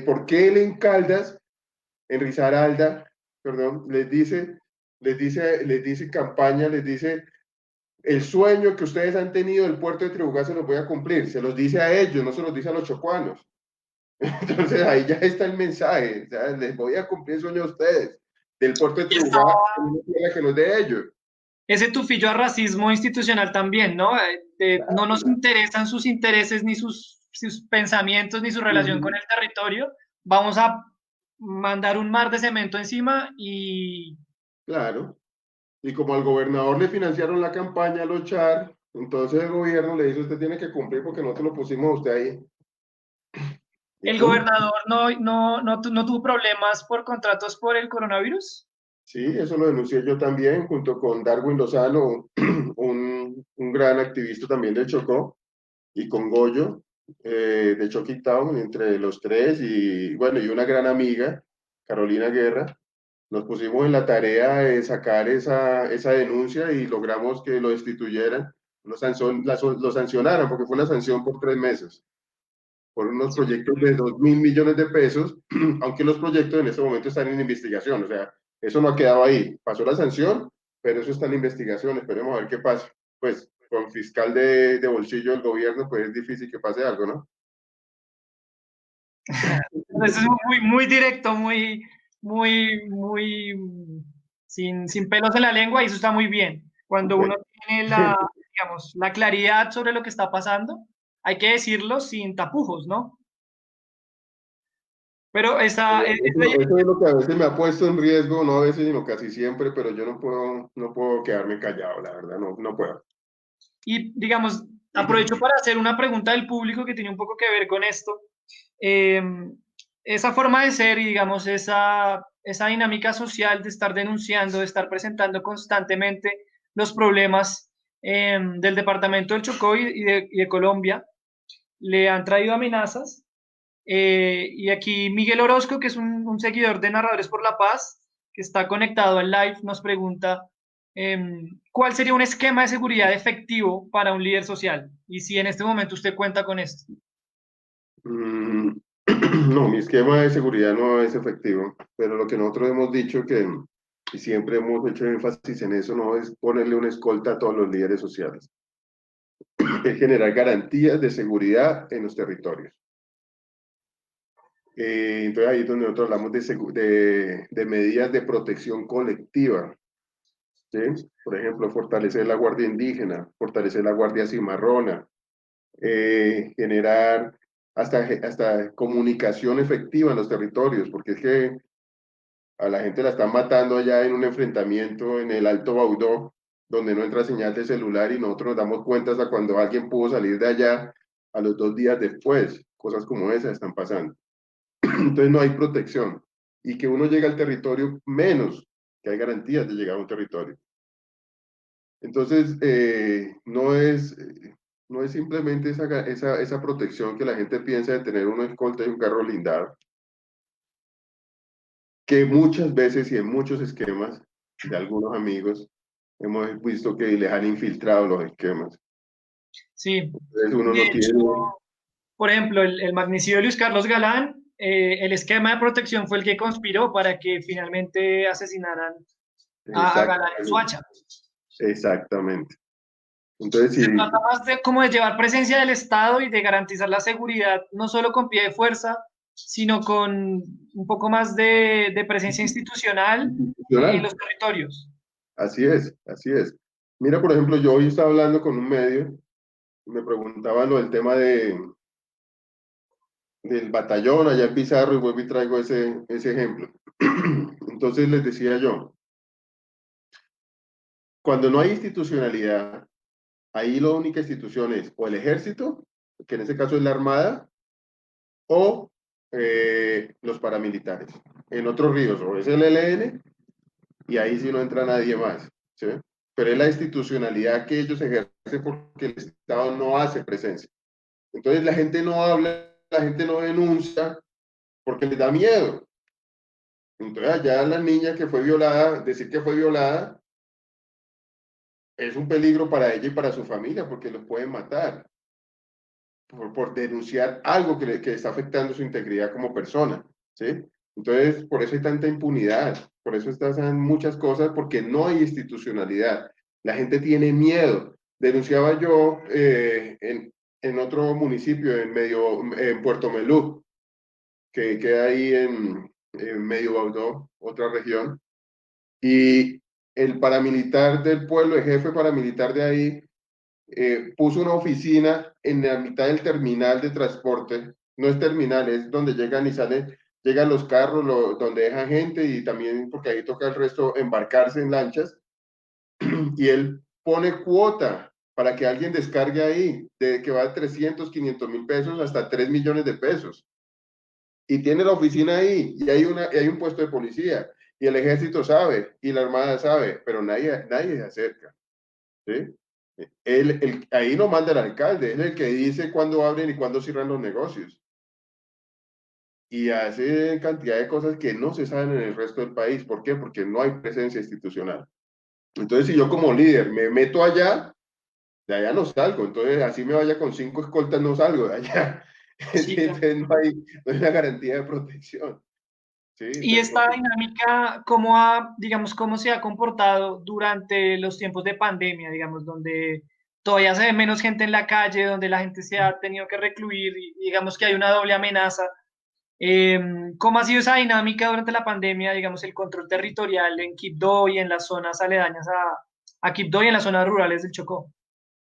E: ¿por qué él en Caldas, en Risaralda, perdón, les dice campaña, les dice, el sueño que ustedes han tenido del puerto de Tribugá se los voy a cumplir? Se los dice a ellos, no se los dice a los chocuanos. Entonces ahí ya está el mensaje, o sea, les voy a cumplir el sueño a ustedes, del puerto de Tribugá, una tierra que no es de ellos.
D: Ese tufillo a racismo institucional también, ¿no? No nos interesan sus intereses, ni sus pensamientos, ni su relación con el territorio. Vamos a mandar un mar de cemento encima y...
E: Claro. Y como al gobernador le financiaron la campaña a los Char, entonces el gobierno le dice, usted tiene que cumplir porque nosotros lo pusimos a usted ahí.
D: ¿El gobernador no tuvo problemas por contratos por el coronavirus?
E: Sí, eso lo denuncié yo también, junto con Darwin Lozano, un gran activista también de Chocó, y con Goyo, de Chucky Town, entre los tres, y bueno, y una gran amiga, Carolina Guerra. Nos pusimos en la tarea de sacar esa denuncia y logramos que lo destituyeran, lo sancionaran, porque fue una sanción por 3 meses, por unos proyectos de 2.000 millones de pesos, aunque los proyectos en este momento están en investigación, o sea, eso no ha quedado ahí. Pasó la sanción, pero eso está en investigación, esperemos a ver qué pasa. Pues con fiscal de bolsillo del gobierno, pues es difícil que pase algo, ¿no?
D: Eso es muy directo, muy, sin pelos en la lengua, y eso está muy bien. Cuando uno tiene digamos, la claridad sobre lo que está pasando, hay que decirlo sin tapujos, ¿no? Pero
E: eso es lo que a veces me ha puesto en riesgo, no a veces, sino casi siempre, pero yo no puedo quedarme callado, la verdad, no puedo.
D: Y digamos, aprovecho para hacer una pregunta del público que tiene un poco que ver con esto. Esa forma de ser y, digamos, esa dinámica social de estar denunciando, de estar presentando constantemente los problemas del departamento del Chocó y de Colombia, le han traído amenazas. Y aquí Miguel Orozco, que es un seguidor de Narradores por la Paz, que está conectado al live, nos pregunta ¿cuál sería un esquema de seguridad efectivo para un líder social? Y si en este momento usted cuenta con esto.
E: No, mi esquema de seguridad no es efectivo, pero lo que nosotros hemos dicho y siempre hemos hecho énfasis en eso, no es ponerle una escolta a todos los líderes sociales, es generar garantías de seguridad en los territorios. Entonces ahí es donde nosotros hablamos de medidas de protección colectiva, ¿sí? Por ejemplo, fortalecer la Guardia Indígena, fortalecer la Guardia Cimarrona, generar hasta comunicación efectiva en los territorios, porque es que a la gente la están matando allá en un enfrentamiento en el Alto Baudó, donde no entra señal de celular y nosotros nos damos cuenta hasta cuando alguien pudo salir de allá a los 2 días después. Cosas como esas están pasando. Entonces no hay protección. Y que uno llegue al territorio menos que hay garantías de llegar a un territorio. Entonces, no es simplemente esa protección que la gente piensa de tener una escolta y un carro blindado, que muchas veces y en muchos esquemas de algunos amigos hemos visto que les han infiltrado los esquemas.
D: Sí,
E: Entonces uno
D: de
E: no
D: hecho,
E: tiene...
D: por ejemplo, el magnicidio de Luis Carlos Galán, el esquema de protección fue el que conspiró para que finalmente asesinaran a Galán en
E: Exactamente,
D: Soacha.
E: exactamente. Entonces,
D: Se
E: sí,
D: trata más de como de llevar presencia del Estado y de garantizar la seguridad, no solo con pie de fuerza, sino con un poco más de presencia institucional en
E: institucional.
D: los territorios.
E: Así es, así es. Mira, por ejemplo, yo hoy estaba hablando con un medio y me preguntaban lo del tema del batallón allá en Pizarro y vuelvo y traigo ese ejemplo. Entonces les decía yo, cuando no hay institucionalidad, ahí la única institución es o el ejército, que en ese caso es la armada, o los paramilitares. En otros ríos, o es el ELN, y ahí sí no entra nadie más, ¿sí? Pero es la institucionalidad que ellos ejercen porque el Estado no hace presencia. Entonces la gente no habla, la gente no denuncia porque les da miedo. Entonces allá la niña que fue violada, decir que fue violada es un peligro para ella y para su familia porque los pueden matar por denunciar algo que está afectando su integridad como persona, ¿sí? Entonces, por eso hay tanta impunidad, por eso están muchas cosas, porque no hay institucionalidad. La gente tiene miedo. Denunciaba yo en otro municipio, en Puerto Melú, que queda ahí en Medio Baudó, otra región, y el paramilitar del pueblo, el jefe paramilitar de ahí, puso una oficina en la mitad del terminal de transporte. No es terminal, es donde llegan y salen, llegan los carros, donde dejan gente y también porque ahí toca el resto embarcarse en lanchas. Y él pone cuota para que alguien descargue ahí, de que va de 300, 500 mil pesos hasta 3 millones de pesos. Y tiene la oficina ahí, y hay un puesto de policía, y el ejército sabe, y la armada sabe, pero nadie se acerca. ¿Sí? Ahí no manda el alcalde, es el que dice cuándo abren y cuándo cierran los negocios. Y hace cantidad de cosas que no se saben en el resto del país. ¿Por qué? Porque no hay presencia institucional. Entonces, si yo como líder me meto allá, de allá no salgo. Entonces, así me vaya con 5 escoltas, no salgo de allá.
D: Sí, claro.
E: Entonces, no hay una garantía de protección. ¿Sí?
D: Y
E: Entonces,
D: esta dinámica, digamos, cómo se ha comportado durante los tiempos de pandemia, digamos, donde todavía se ve menos gente en la calle, donde la gente se ha tenido que recluir y digamos que hay una doble amenaza. ¿Cómo ha sido esa dinámica durante la pandemia, digamos, el control territorial en Quibdó y en las zonas aledañas a Quibdó y en las zonas rurales del Chocó?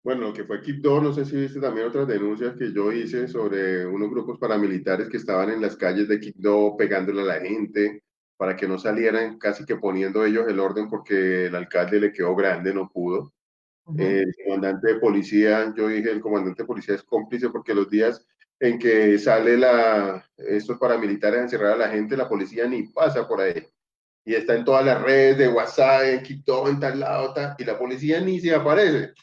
E: bueno, lo que fue Quibdó, no sé si viste también otras denuncias que yo hice sobre unos grupos paramilitares que estaban en las calles de Quibdó pegándole a la gente para que no salieran, casi que poniendo ellos el orden porque el alcalde le quedó grande, no pudo.
D: Ujú.
E: El comandante de policía, yo dije, el comandante de policía es cómplice porque los días en que sale estos paramilitares a encerrar a la gente, la policía ni pasa por ahí. Y está en todas las redes de WhatsApp, en Quibdó, en tal lado, tal, y la policía ni se aparece.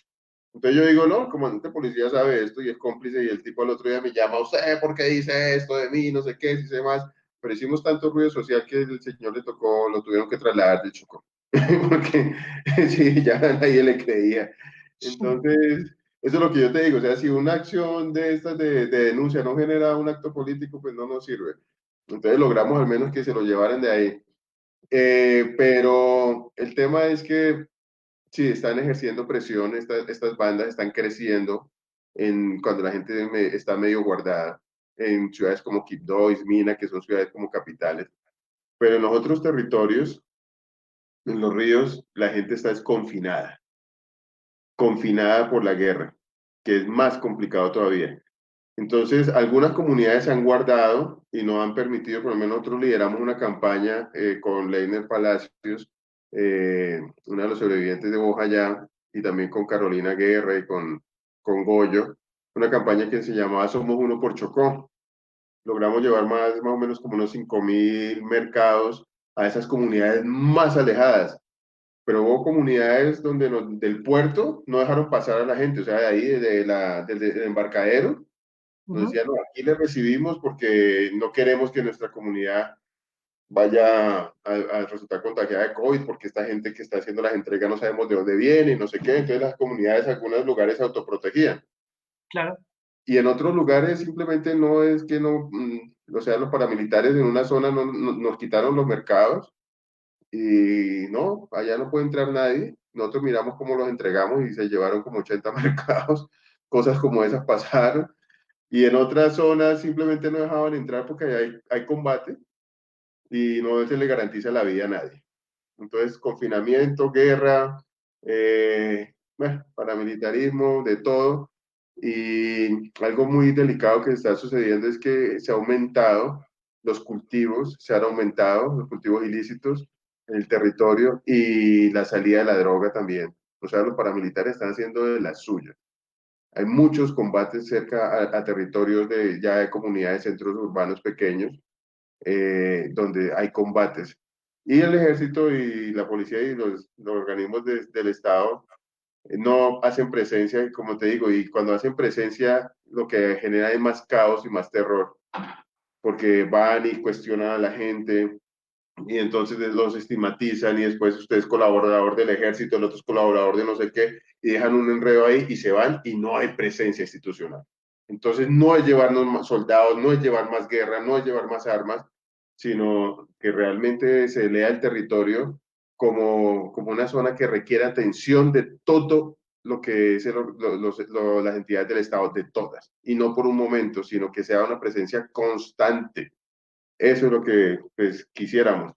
E: Entonces yo digo, no, el comandante de policía sabe esto y es cómplice y el tipo al otro día me llama, ¿usted por qué dice esto de mí? No sé qué, si sé más. Pero hicimos tanto ruido social que el señor le tocó, lo tuvieron que trasladar de Chocó. Porque sí, ya nadie le creía. Entonces, eso es lo que yo te digo. O sea, si una acción de estas de denuncia no genera un acto político, pues no nos sirve. Entonces logramos al menos que se lo llevaran de ahí. Pero el tema es que sí, están ejerciendo presión, estas bandas están creciendo cuando la gente está medio guardada en ciudades como Quibdó, Izmina, que son ciudades como capitales. Pero en los otros territorios, en los ríos, la gente está desconfinada, confinada por la guerra, que es más complicado todavía. Entonces, algunas comunidades se han guardado y no han permitido, por lo menos nosotros lideramos una campaña con Leiner Palacios, una de los sobrevivientes de Bojayá, y también con Carolina Guerra y con Goyo, una campaña que se llamaba Somos Uno por Chocó. Logramos llevar más o menos como unos 5.000 mercados a esas comunidades más alejadas. pero hubo comunidades donde del puerto no dejaron pasar a la gente, o sea, de ahí, desde el embarcadero, nos decían, no, aquí les recibimos porque no queremos que nuestra comunidad vaya a resultar contagiada de COVID, porque esta gente que está haciendo las entregas no sabemos de dónde viene, no sé qué, entonces las comunidades en algunos lugares se autoprotegían.
D: Claro.
E: Y en otros lugares simplemente no es que no, o sea, los paramilitares en una zona nos quitaron los mercados y no, allá no puede entrar nadie. Nosotros miramos cómo los entregamos y se llevaron como 80 mercados, cosas como esas pasaron. Y en otras zonas simplemente no dejaban entrar porque hay combate y no se le garantiza la vida a nadie. Entonces, confinamiento, guerra, bueno, paramilitarismo, de todo. Y algo muy delicado que está sucediendo es que se ha aumentado los cultivos, se han aumentado los cultivos ilícitos en el territorio y la salida de la droga también. O sea, los paramilitares están haciendo de las suyas. Hay muchos combates cerca a territorios ya de comunidades, centros urbanos pequeños, donde hay combates. Y el ejército y la policía y los organismos del Estado no hacen presencia, y como te digo, y cuando hacen presencia lo que genera es más caos y más terror, porque van y cuestionan a la gente y entonces los estigmatizan y después usted es colaborador del ejército, el otro es colaborador de no sé qué, y dejan un enredo ahí y se van y no hay presencia institucional. Entonces no es llevarnos más soldados, no es llevar más guerra, no es llevar más armas, sino que realmente se lea el territorio como una zona que requiere atención de todo lo que es las entidades del Estado, de todas, y no por un momento, sino que sea una presencia constante. Eso es lo que pues, quisiéramos.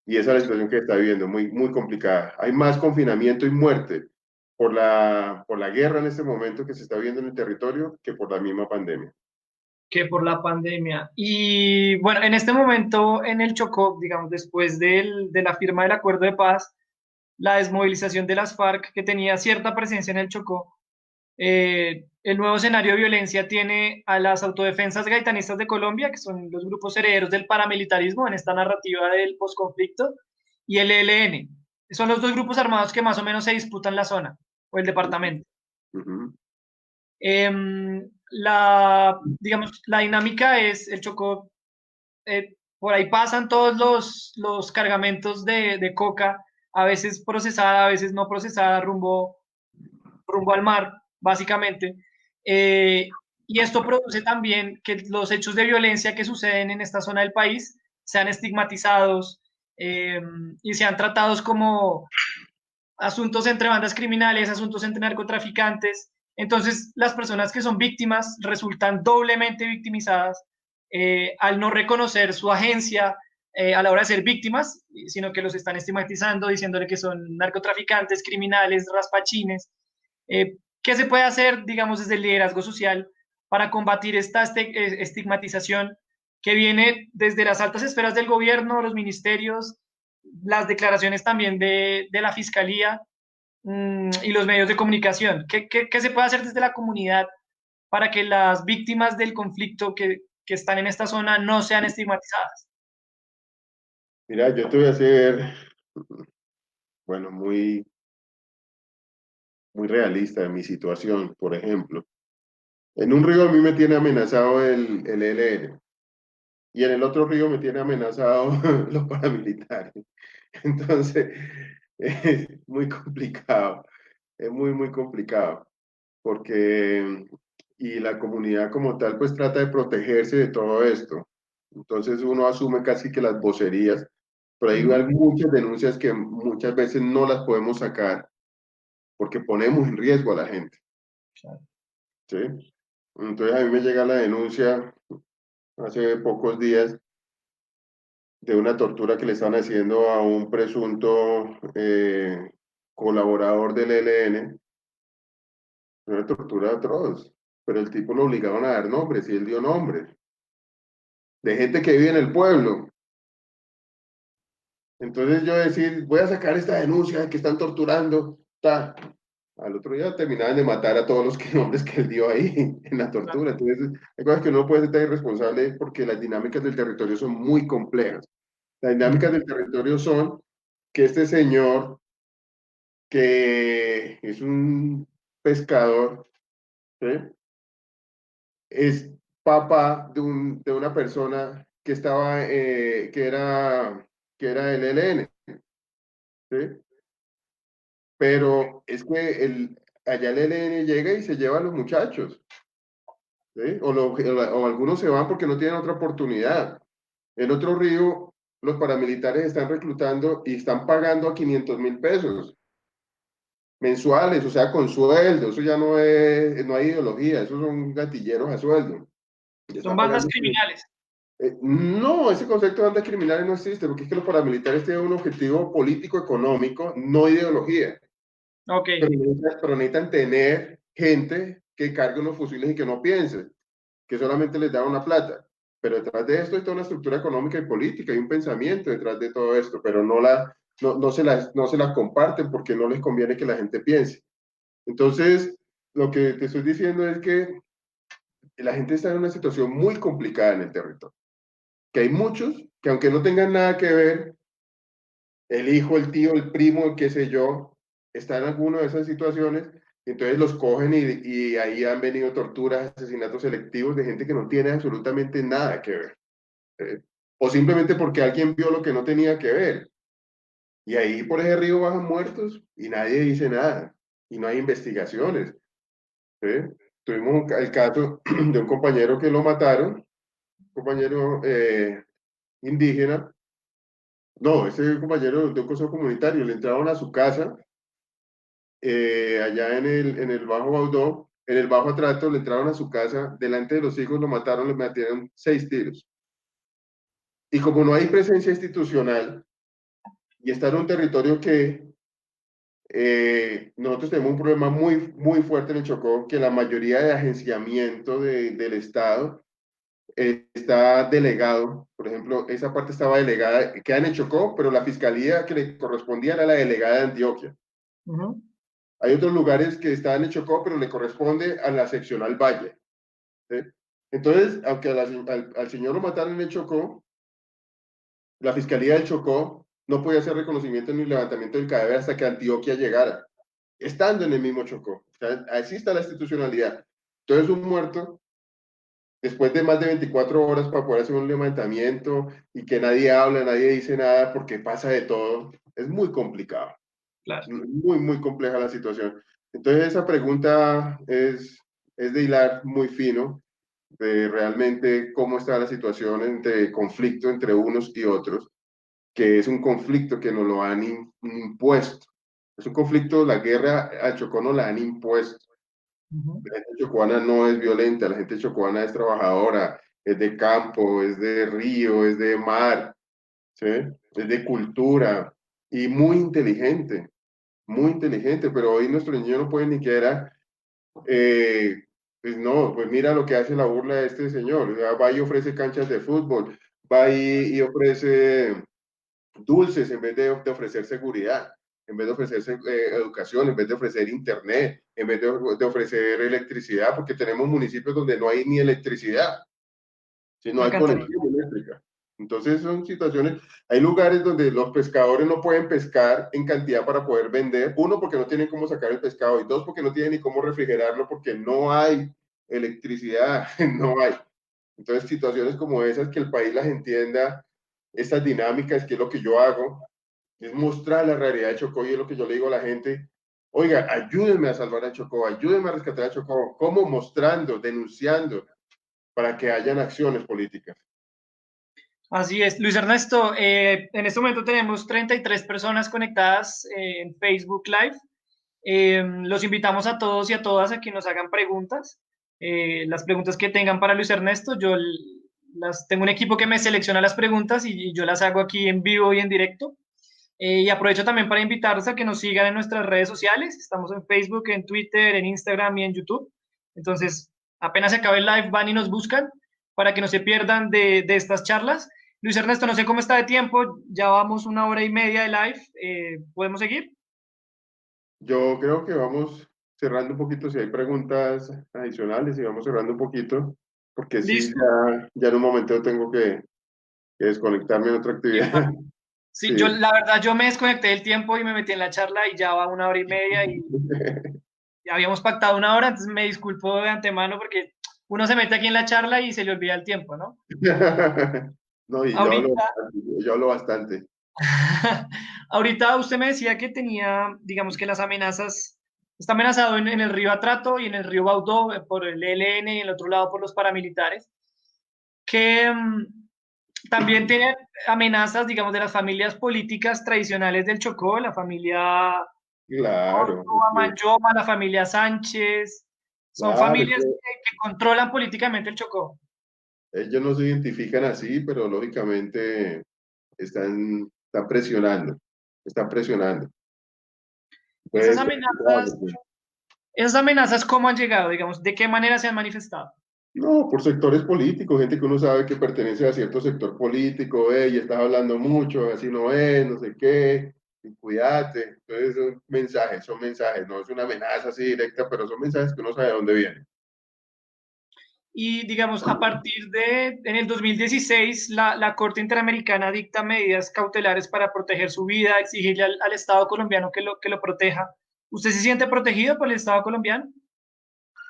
E: Y esa es la situación que está viviendo, muy, muy complicada. Hay más confinamiento y muerte por la guerra en este momento que se está viendo en el territorio que por la misma pandemia.
D: Que por la pandemia. Y bueno, en este momento en el Chocó, digamos, después de la firma del acuerdo de paz, la desmovilización de las FARC, que tenía cierta presencia en el Chocó, el nuevo escenario de violencia tiene a las autodefensas gaitanistas de Colombia, que son los grupos herederos del paramilitarismo en esta narrativa del posconflicto, y el ELN. Son los dos grupos armados que más o menos se disputan la zona o el departamento.
E: Uh-huh.
D: Digamos, la dinámica es el Chocó, por ahí pasan todos los cargamentos de coca, a veces procesada, a veces no procesada, rumbo al mar, básicamente. Y esto produce también que los hechos de violencia que suceden en esta zona del país sean estigmatizados y sean tratados como asuntos entre bandas criminales, asuntos entre narcotraficantes. Entonces, las personas que son víctimas resultan doblemente victimizadas al no reconocer su agencia a la hora de ser víctimas, sino que los están estigmatizando, diciéndole que son narcotraficantes, criminales, raspachines. ¿Qué se puede hacer, digamos, desde el liderazgo social para combatir esta estigmatización que viene desde las altas esferas del gobierno, los ministerios, las declaraciones también de la fiscalía y los medios de comunicación? ¿Qué se puede hacer desde la comunidad para que las víctimas del conflicto que están en esta zona no sean estigmatizadas?
E: Mira, yo te voy a hacer, bueno, muy, muy realista en mi situación. Por ejemplo, en un río a mí me tiene amenazado el ELN y en el otro río me tiene amenazado los paramilitares. Entonces, es muy complicado, es muy, muy complicado, porque, y la comunidad como tal, pues trata de protegerse de todo esto. Entonces uno asume casi que las vocerías, pero hay muchas denuncias que muchas veces no las podemos sacar porque ponemos en riesgo a la gente. ¿Sí? Entonces a mí me llega la denuncia hace pocos días de una tortura que le están haciendo a un presunto colaborador del ELN, una tortura atroz, pero el tipo lo obligaron a dar nombres y él dio nombres de gente que vive en el pueblo. Entonces yo decir, voy a sacar esta denuncia de que están torturando, ta. Al otro día terminaban de matar a todos los nombres que él dio ahí en la tortura. Entonces hay cosas que uno puede ser tan irresponsable porque las dinámicas del territorio son muy complejas. Las dinámicas del territorio son que este señor que es un pescador, ¿sí? Es papá de una persona que estaba, que era del ELN, ¿sí? Pero es que allá el ELN llega y se lleva a los muchachos, ¿sí? O algunos se van porque no tienen otra oportunidad. En otro río, los paramilitares están reclutando y están pagando a 500.000 pesos mensuales, o sea, con sueldo. Eso ya no hay ideología, esos son gatilleros a sueldo. Y
D: Son
E: están
D: bandas
E: pagando.
D: criminales.
E: No, ese concepto de bandas criminales no existe, porque es que los paramilitares tienen un objetivo político, económico, no ideología.
D: Ok.
E: Pero necesitan tener gente que cargue unos fusiles y que no piense, que solamente les da una plata. Pero detrás de esto está una estructura económica y política y un pensamiento detrás de todo esto, pero no se las comparten porque no les conviene que la gente piense. Entonces, lo que te estoy diciendo es que la gente está en una situación muy complicada en el territorio, que hay muchos que aunque no tengan nada que ver, el hijo, el tío, el primo, qué sé yo, está en alguna de esas situaciones, entonces los cogen y ahí han venido torturas, asesinatos selectivos de gente que no tiene absolutamente nada que ver. O simplemente porque alguien vio lo que no tenía que ver. Y ahí por ese río bajan muertos y nadie dice nada. Y no hay investigaciones. ¿Sí? Tuvimos el caso de un compañero que lo mataron, un compañero indígena. No, ese compañero de un consejo comunitario, le entraron a su casa allá en el Bajo Baudó, en el Bajo Atrato, le entraron a su casa, delante de los hijos lo mataron, le metieron 6 tiros. Y como no hay presencia institucional y está en un territorio que nosotros tenemos un problema muy fuerte en el Chocó, que la mayoría de agenciamiento del Estado está delegado. Por ejemplo, esa parte estaba delegada, queda en el Chocó, pero la fiscalía que le correspondía era la delegada de Antioquia. Hay otros lugares que están en el Chocó, pero le corresponde a la seccional Valle. ¿Sí? Entonces, aunque al señor lo mataron en el Chocó, la Fiscalía del Chocó no podía hacer reconocimiento ni levantamiento del cadáver hasta que Antioquia llegara, estando en el mismo Chocó. O sea, así está la institucionalidad. Entonces, un muerto, después de más de 24 horas para poder hacer un levantamiento y que nadie habla, nadie dice nada porque pasa de todo, es muy complicado.
D: Claro.
E: Muy compleja la situación. Entonces, esa pregunta es de hilar muy fino de realmente cómo está la situación entre conflicto entre unos y otros, que es un conflicto que nos lo han impuesto. Es un conflicto, la guerra a Chocó nos la han impuesto. La gente chocuana no es violenta, la gente chocuana es trabajadora, es de campo, es de río, es de mar, ¿sí? Es de cultura y muy inteligente, pero hoy nuestros niños no pueden ni siquiera pues no, pues mira lo que hace la burla de este señor. O sea, va y ofrece canchas de fútbol, va y ofrece dulces en vez de ofrecer seguridad, en vez de ofrecer educación, en vez de ofrecer internet, en vez de ofrecer electricidad, porque tenemos municipios donde no hay ni electricidad, si no hay conexión eléctrica. Entonces son situaciones, hay lugares donde los pescadores no pueden pescar en cantidad para poder vender, uno porque no tienen cómo sacar el pescado y dos porque no tienen ni cómo refrigerarlo porque no hay electricidad, no hay. Entonces situaciones como esas que el país las entienda, estas dinámicas, que es lo que yo hago, es mostrar la realidad de Chocó y es lo que yo le digo a la gente, oiga, ayúdenme a salvar a Chocó, ayúdenme a rescatar a Chocó, ¿cómo? Mostrando, denunciando, para que hayan acciones políticas.
D: Así es. Luis Ernesto, en este momento tenemos 33 personas conectadas en Facebook Live. Los invitamos a todos y a todas a que nos hagan preguntas. Las preguntas que tengan para Luis Ernesto, tengo un equipo que me selecciona las preguntas y yo las hago aquí en vivo y en directo. Y aprovecho también para invitarlos a que nos sigan en nuestras redes sociales. Estamos en Facebook, en Twitter, en Instagram y en YouTube. Entonces, apenas se acabe el live, van y nos buscan para que no se pierdan de estas charlas. Luis Ernesto, no sé cómo está de tiempo, ya vamos 1 hora y media de live, ¿podemos seguir?
E: Yo creo que vamos cerrando un poquito, si hay preguntas adicionales, y vamos cerrando un poquito, porque sí,
D: Listo.
E: ya en un momento tengo que desconectarme en otra actividad.
D: Sí,
E: Sí.
D: yo la verdad yo me desconecté del tiempo y me metí en la charla y ya va 1 hora y media y ya habíamos pactado 1 hora, entonces me disculpo de antemano porque uno se mete aquí en la charla y se le olvida el tiempo, ¿no?
E: No, y
D: Ahorita,
E: yo hablo bastante.
D: ahorita usted me decía que tenía, digamos que las amenazas, está amenazado en el río Atrato y en el río Baudó por el ELN y en el otro lado por los paramilitares, que también tiene amenazas, digamos, de las familias políticas tradicionales del Chocó, la familia
E: Claro,
D: Córdoba, Manjoma, la familia Sánchez, son
E: claro,
D: familias que controlan políticamente el Chocó.
E: ellos no se identifican así, pero lógicamente están presionando, están presionando.
D: Esas
E: Puede ser
D: amenazas,
E: probable.
D: esas amenazas, ¿cómo han llegado? Digamos, ¿de qué manera se han manifestado?
E: No, por sectores políticos, gente que uno sabe que pertenece a cierto sector político, y estás hablando mucho, así no es, no sé qué, y cuídate. Entonces son mensajes, no es una amenaza así directa, pero son mensajes que uno sabe de dónde vienen.
D: Y digamos, a partir de, en el 2016, la Corte Interamericana dicta medidas cautelares para proteger su vida, exigirle al Estado colombiano que lo proteja. ¿Usted se siente protegido por el Estado colombiano?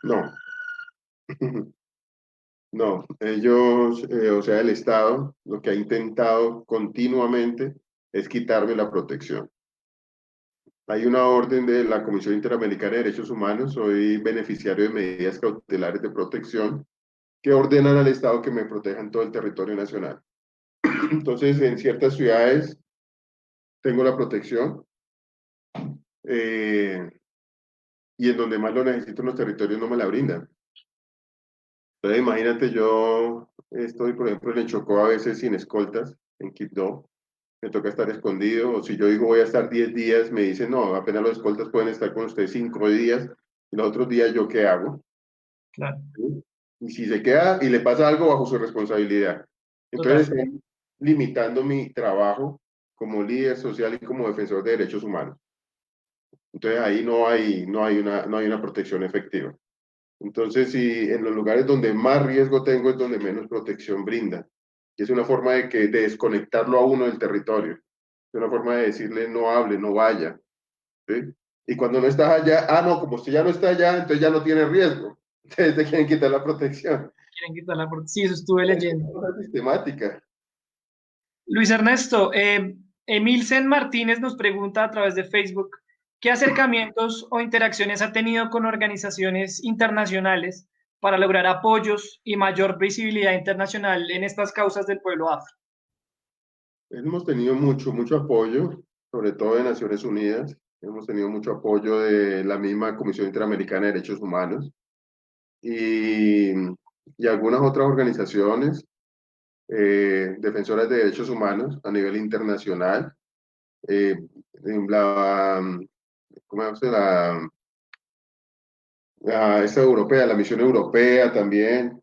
E: No, no, ellos, o sea, el Estado, lo que ha intentado continuamente es quitarme la protección. Hay una orden de la Comisión Interamericana de Derechos Humanos, soy beneficiario de medidas cautelares de protección que ordenan al Estado que me proteja en todo el territorio nacional. Entonces, en ciertas ciudades tengo la protección, eh, y en donde más lo necesito en los territorios no me la brindan. Entonces, imagínate, yo estoy, por ejemplo, en el Chocó a veces sin escoltas, en Quibdó, me toca estar escondido, o si yo digo voy a estar 10 días, me dicen, no, apenas los escoltas pueden estar con usted 5 días, y los otros días, ¿yo qué hago?
D: Claro,
E: ¿Sí? Y si se queda y le pasa algo bajo su responsabilidad. Entonces,
D: total.
E: están limitando mi trabajo como líder social y como defensor de derechos humanos. Entonces, ahí no hay una protección efectiva. Entonces, si en los lugares donde más riesgo tengo es donde menos protección brinda. Y es una forma de desconectarlo a uno del territorio. Es una forma de decirle no hable, no vaya. ¿Sí? Y cuando no estás allá, no, como usted ya no está allá, entonces ya no tiene riesgo. Entonces te quieren quitar la protección.
D: Quieren quitarla por... Sí, eso estuve
E: Es
D: leyendo.
E: una cosa sistemática.
D: Luis Ernesto, Emilcen Martínez nos pregunta a través de Facebook, ¿qué acercamientos o interacciones ha tenido con organizaciones internacionales para lograr apoyos y mayor visibilidad internacional en estas causas del pueblo afro?
E: Hemos tenido mucho apoyo, sobre todo de Naciones Unidas. Hemos tenido mucho apoyo de la misma Comisión Interamericana de Derechos Humanos y algunas otras organizaciones defensoras de derechos humanos a nivel internacional. Eh, ¿Cómo se llama? Esta europea, la misión europea también.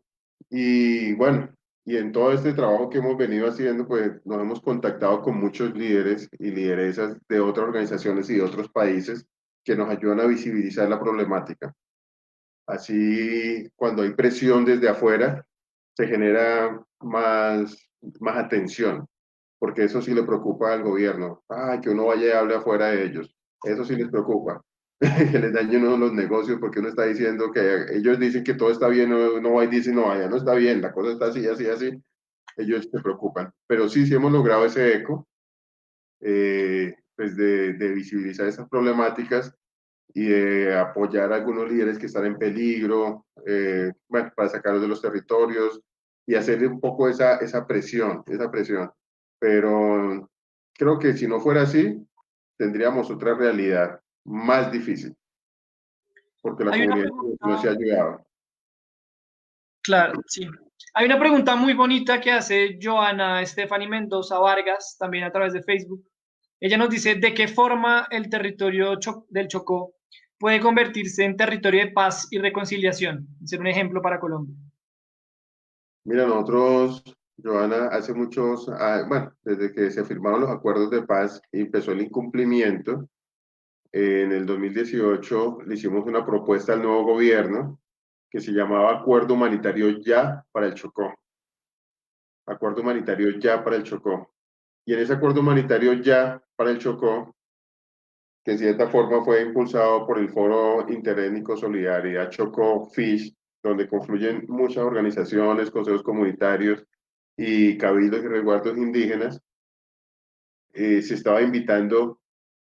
E: Y bueno, y en todo este trabajo que hemos venido haciendo, pues nos hemos contactado con muchos líderes y lideresas de otras organizaciones y de otros países que nos ayudan a visibilizar la problemática. Así, cuando hay presión desde afuera, se genera más atención, porque eso sí le preocupa al gobierno. Que uno vaya y hable afuera de ellos. Eso sí les preocupa. Que les dañen uno los negocios porque uno está diciendo que ellos dicen que todo está bien, no va y dice, no, allá no está bien, la cosa está así, así, así. Ellos se preocupan. Pero sí hemos logrado ese eco, pues de visibilizar esas problemáticas y de apoyar a algunos líderes que están en peligro, bueno, para sacarlos de los territorios y hacerle un poco esa presión. Pero creo que si no fuera así, tendríamos otra realidad más difícil, porque la
D: Hay una
E: comunidad no se ha
D: pregunta,
E: ayudado.
D: claro, sí. Hay una pregunta muy bonita que hace Joana Stephanie Mendoza Vargas, también a través de Facebook. Ella nos dice, ¿de qué forma el territorio del Chocó puede convertirse en territorio de paz y reconciliación? Ser un ejemplo para Colombia.
E: Mira, nosotros, Joana, hace bueno, desde que se firmaron los acuerdos de paz y empezó el incumplimiento, en el 2018 le hicimos una propuesta al nuevo gobierno que se llamaba Acuerdo Humanitario Ya para el Chocó. Acuerdo Humanitario Ya para el Chocó. Y en ese acuerdo humanitario ya para el Chocó, que en cierta forma fue impulsado por el Foro Interétnico Solidaridad Chocó FISH, donde confluyen muchas organizaciones, consejos comunitarios y cabildos y resguardos indígenas, se estaba invitando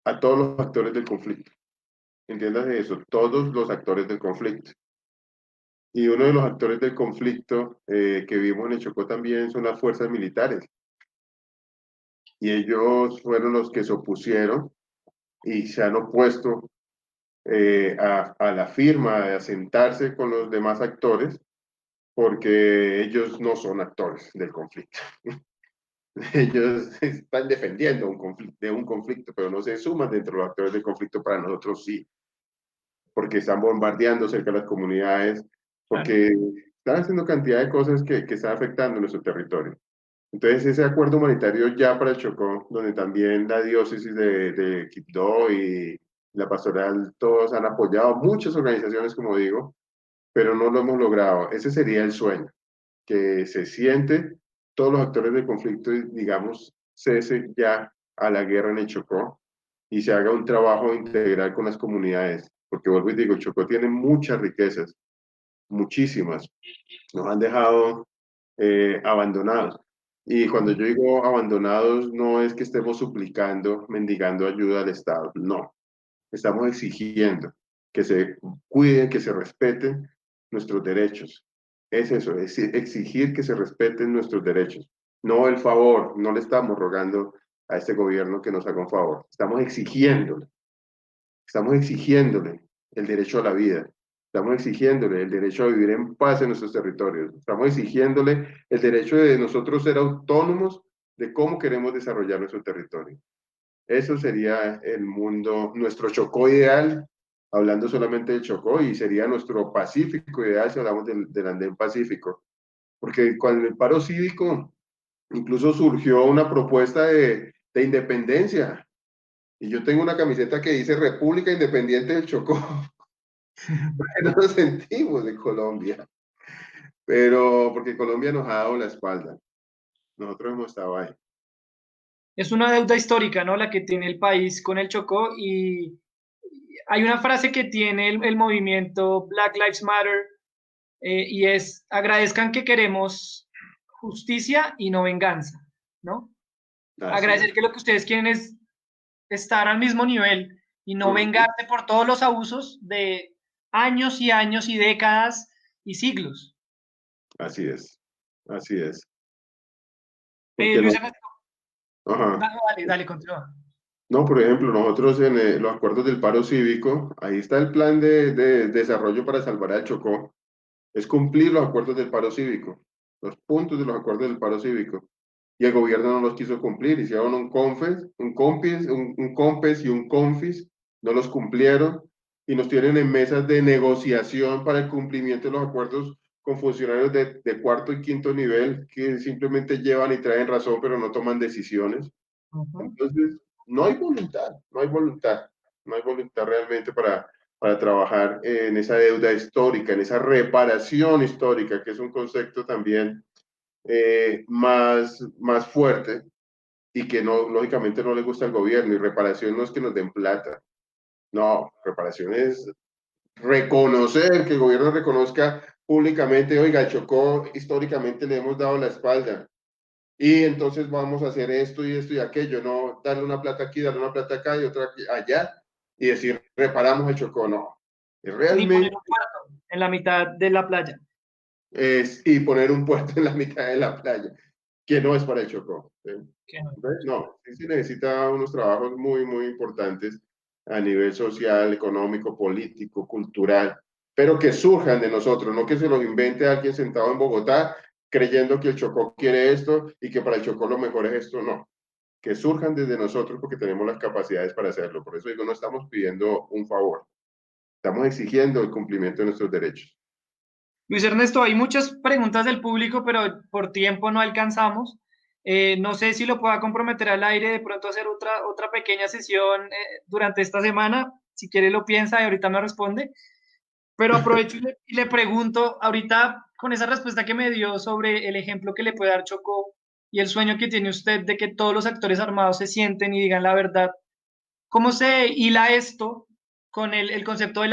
E: a todos los actores del conflicto. Entiéndase eso, todos los actores del conflicto. Y uno de los actores del conflicto que vimos en el Chocó también son las fuerzas militares. Y ellos fueron los que se opusieron y se han opuesto a la firma de asentarse con los demás actores porque ellos no son actores del conflicto. Ellos están defendiendo un conflicto, pero no se suman dentro de los actores del conflicto. Para nosotros sí, porque están bombardeando cerca de las comunidades, porque están haciendo cantidad de cosas que están afectando nuestro territorio. Entonces, ese acuerdo humanitario ya para el Chocó, donde también la diócesis de Quibdó y la pastoral, todos han apoyado, muchas organizaciones, como digo, pero no lo hemos logrado. Ese sería el sueño, que se siente todos los actores del conflicto y, digamos, cese ya a la guerra en el Chocó y se haga un trabajo integral con las comunidades. Porque vuelvo y digo, Chocó tiene muchas riquezas, muchísimas. Nos han dejado abandonados. Y cuando yo digo abandonados, no es que estemos suplicando, mendigando ayuda al Estado, no. Estamos exigiendo que se cuiden, que se respeten nuestros derechos. Es eso, es exigir que se respeten nuestros derechos. No el favor, no le estamos rogando a este gobierno que nos haga un favor. Estamos exigiéndole el derecho a la vida. Estamos exigiéndole el derecho a vivir en paz en nuestros territorios. Estamos exigiéndole el derecho de nosotros ser autónomos de cómo queremos desarrollar nuestro territorio. Eso sería el mundo, nuestro Chocó ideal, hablando solamente del Chocó, y sería nuestro Pacífico ideal si hablamos del Andén Pacífico. Porque con el paro cívico incluso surgió una propuesta de independencia. Y yo tengo una camiseta que dice República Independiente del Chocó. No nos sentimos de Colombia, pero porque Colombia nos ha dado la espalda. Nosotros hemos estado ahí.
D: Es una deuda histórica, ¿no? La que tiene el país con el Chocó, y hay una frase que tiene el movimiento Black Lives Matter, y es: agradezcan que queremos justicia y no venganza, ¿no? Agradecer que lo que ustedes quieren es estar al mismo nivel y no vengarse por todos los abusos de años y años y décadas y siglos.
E: Así es, así es.
D: Luis
E: no?
D: Ernesto,
E: Ajá.
D: dale, continúa.
E: No, por ejemplo, nosotros en los acuerdos del paro cívico, ahí está el plan de desarrollo para salvar al Chocó. Es cumplir los acuerdos del paro cívico, los puntos de los acuerdos del paro cívico. Y el gobierno no los quiso cumplir, hicieron un COMPES y un CONFIS, no los cumplieron y nos tienen en mesas de negociación para el cumplimiento de los acuerdos con funcionarios de cuarto y quinto nivel que simplemente llevan y traen razón, pero no toman decisiones. Entonces, no hay voluntad, no hay voluntad, no hay voluntad realmente para trabajar en esa deuda histórica, en esa reparación histórica, que es un concepto también más fuerte y que no, lógicamente no le gusta al gobierno. Y reparación no es que nos den plata, no, reparación es reconocer, que el gobierno reconozca públicamente: oiga, Chocó históricamente le hemos dado la espalda y entonces vamos a hacer esto y aquello, no darle una plata aquí, darle una plata acá y otra aquí, allá, y decir reparamos el Chocó. No, realmente.
D: Ni poner un puerto en la mitad de la playa.
E: Y poner un puerto en la mitad de la playa, que no es para el Chocó. ¿Sí? No, sí necesita unos trabajos muy, muy importantes a nivel social, económico, político, cultural, pero que surjan de nosotros, no que se los invente alguien sentado en Bogotá creyendo que el Chocó quiere esto y que para el Chocó lo mejor es esto. No, que surjan desde nosotros porque tenemos las capacidades para hacerlo. Por eso digo, no estamos pidiendo un favor, estamos exigiendo el cumplimiento de nuestros derechos.
D: Luis Ernesto, hay muchas preguntas del público, pero por tiempo no alcanzamos. No sé si lo pueda comprometer al aire, de pronto hacer otra pequeña sesión durante esta semana. Si quiere lo piensa y ahorita me responde. Pero aprovecho y le pregunto, ahorita con esa respuesta que me dio sobre el ejemplo que le puede dar Chocó, y el sueño que tiene usted de que todos los actores armados se sienten y digan la verdad. ¿Cómo se hila esto con el concepto de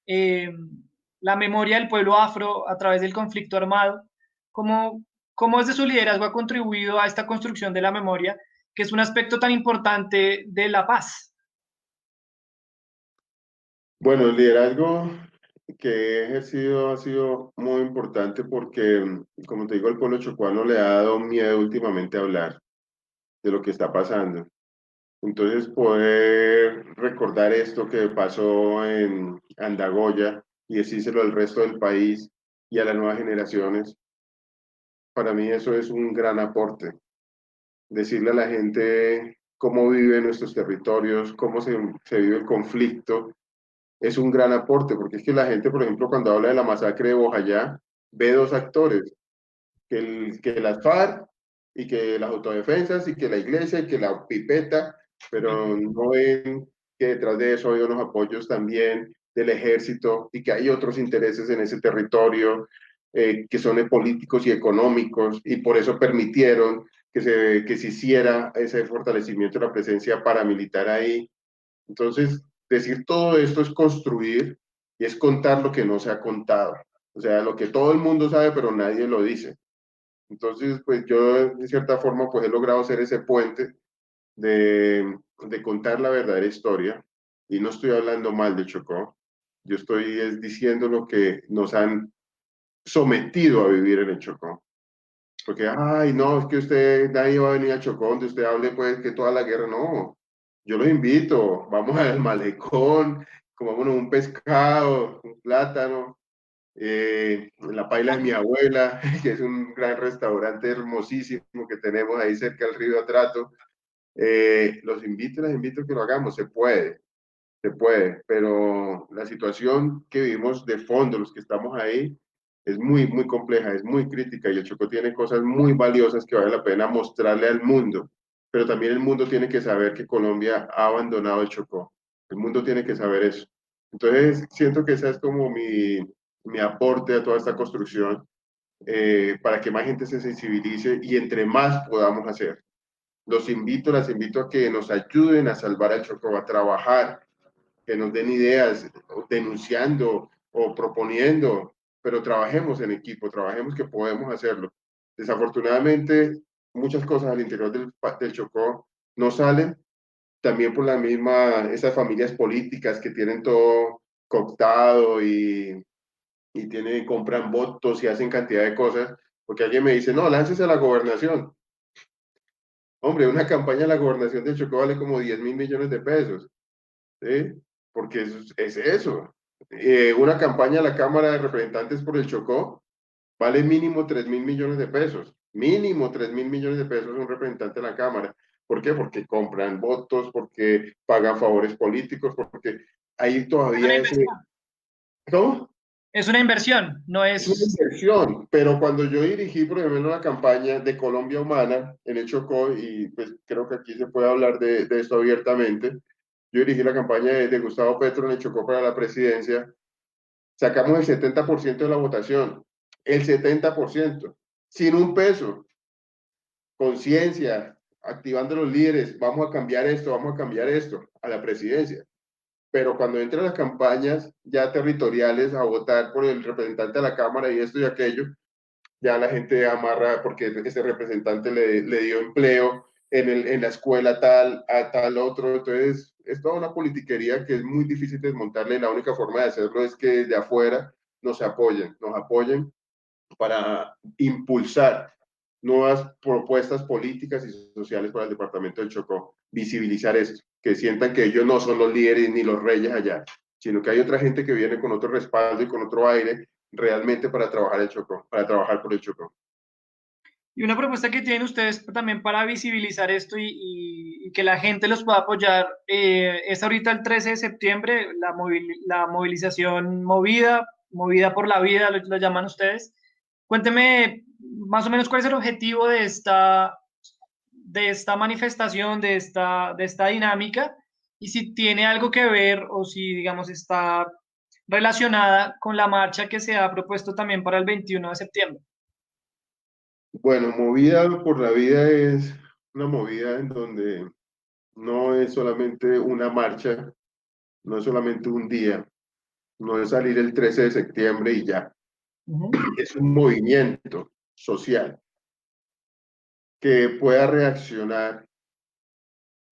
D: eh, la memoria del pueblo afro a través del conflicto armado? ¿Cómo, cómo desde su liderazgo ha contribuido a esta construcción de la memoria, que es un aspecto tan importante de la paz?
E: Bueno, el liderazgo que he ejercido ha sido muy importante porque, como te digo, el pueblo chocuano le ha dado miedo últimamente a hablar de lo que está pasando. Entonces, poder recordar esto que pasó en Andagoya y decírselo al resto del país y a las nuevas generaciones, para mí eso es un gran aporte. Decirle a la gente cómo vive nuestros territorios, cómo se vive el conflicto, es un gran aporte, porque es que la gente, por ejemplo, cuando habla de la masacre de Bojayá, ve dos actores, que las FARC y que las autodefensas y que la iglesia y que la pipeta, pero no ven que detrás de eso hay unos apoyos también del ejército y que hay otros intereses en ese territorio que son políticos y económicos y por eso permitieron que se hiciera ese fortalecimiento de la presencia paramilitar ahí. Entonces, decir todo esto es construir y es contar lo que no se ha contado. O sea, lo que todo el mundo sabe, pero nadie lo dice. Entonces, pues yo de cierta forma pues he logrado ser ese puente de contar la verdadera historia y no estoy hablando mal de Chocó, yo estoy diciendo lo que nos han sometido a vivir en el Chocó. Porque, ay, no, es que usted, nadie va a venir a Chocó donde usted hable pues que toda la guerra, no. Yo los invito, vamos al malecón, comámonos un pescado, un plátano, la paila de mi abuela, que es un gran restaurante hermosísimo que tenemos ahí cerca del río Atrato. Los invito a que lo hagamos, se puede, pero la situación que vivimos de fondo, los que estamos ahí, es muy, muy compleja, es muy crítica y el Chocó tiene cosas muy valiosas que vale la pena mostrarle al mundo, pero también el mundo tiene que saber que Colombia ha abandonado el Chocó, el mundo tiene que saber eso. Entonces, siento que esa es como mi aporte a toda esta construcción para que más gente se sensibilice y entre más podamos hacer. Las invito a que nos ayuden a salvar al Chocó, a trabajar, que nos den ideas, denunciando o proponiendo, pero trabajemos en equipo, trabajemos que podemos hacerlo. Desafortunadamente, muchas cosas al interior del Chocó no salen, también por la misma, esas familias políticas que tienen todo cooptado y compran votos y hacen cantidad de cosas, porque alguien me dice, no, láncese a la gobernación. Hombre, una campaña a la gobernación del Chocó vale como 10.000 millones de pesos, ¿sí? Porque es eso. Una campaña a la Cámara de Representantes por el Chocó vale mínimo 3.000 millones de pesos. Mínimo 3.000 millones de pesos un representante de la Cámara. ¿Por qué? Porque compran votos, porque pagan favores políticos, porque ahí todavía ese... ¿Cómo?
D: Es una inversión, no
E: Es una
D: es...
E: inversión, pero cuando yo dirigí, por ejemplo, una campaña de Colombia Humana en el Chocó, y pues creo que aquí se puede hablar de esto abiertamente, yo dirigí la campaña de Gustavo Petro en el Chocó para la presidencia, sacamos el 70% de la votación, el 70%, sin un peso, conciencia, activando los líderes, vamos a cambiar esto, a la presidencia. Pero cuando entran las campañas ya territoriales a votar por el representante de la Cámara y esto y aquello, ya la gente amarra porque ese representante le dio empleo en la escuela tal, a tal otro. Entonces, es toda una politiquería que es muy difícil desmontarle. La única forma de hacerlo es que desde afuera nos apoyen para impulsar nuevas propuestas políticas y sociales para el departamento del Chocó, visibilizar esto, que sientan que ellos no son los líderes ni los reyes allá, sino que hay otra gente que viene con otro respaldo y con otro aire realmente para trabajar el Chocó, para trabajar por el Chocó.
D: Y una propuesta que tienen ustedes también para visibilizar esto y que la gente los pueda apoyar es ahorita el 13 de septiembre, la movilización movida por la vida, lo llaman ustedes. Cuénteme más o menos cuál es el objetivo de esta manifestación, de esta dinámica, y si tiene algo que ver o si, digamos, está relacionada con la marcha que se ha propuesto también para el 21 de septiembre.
E: Bueno, movida por la vida es una movida en donde no es solamente una marcha, no es solamente un día, no es salir el 13 de septiembre y ya. Es un movimiento social que pueda reaccionar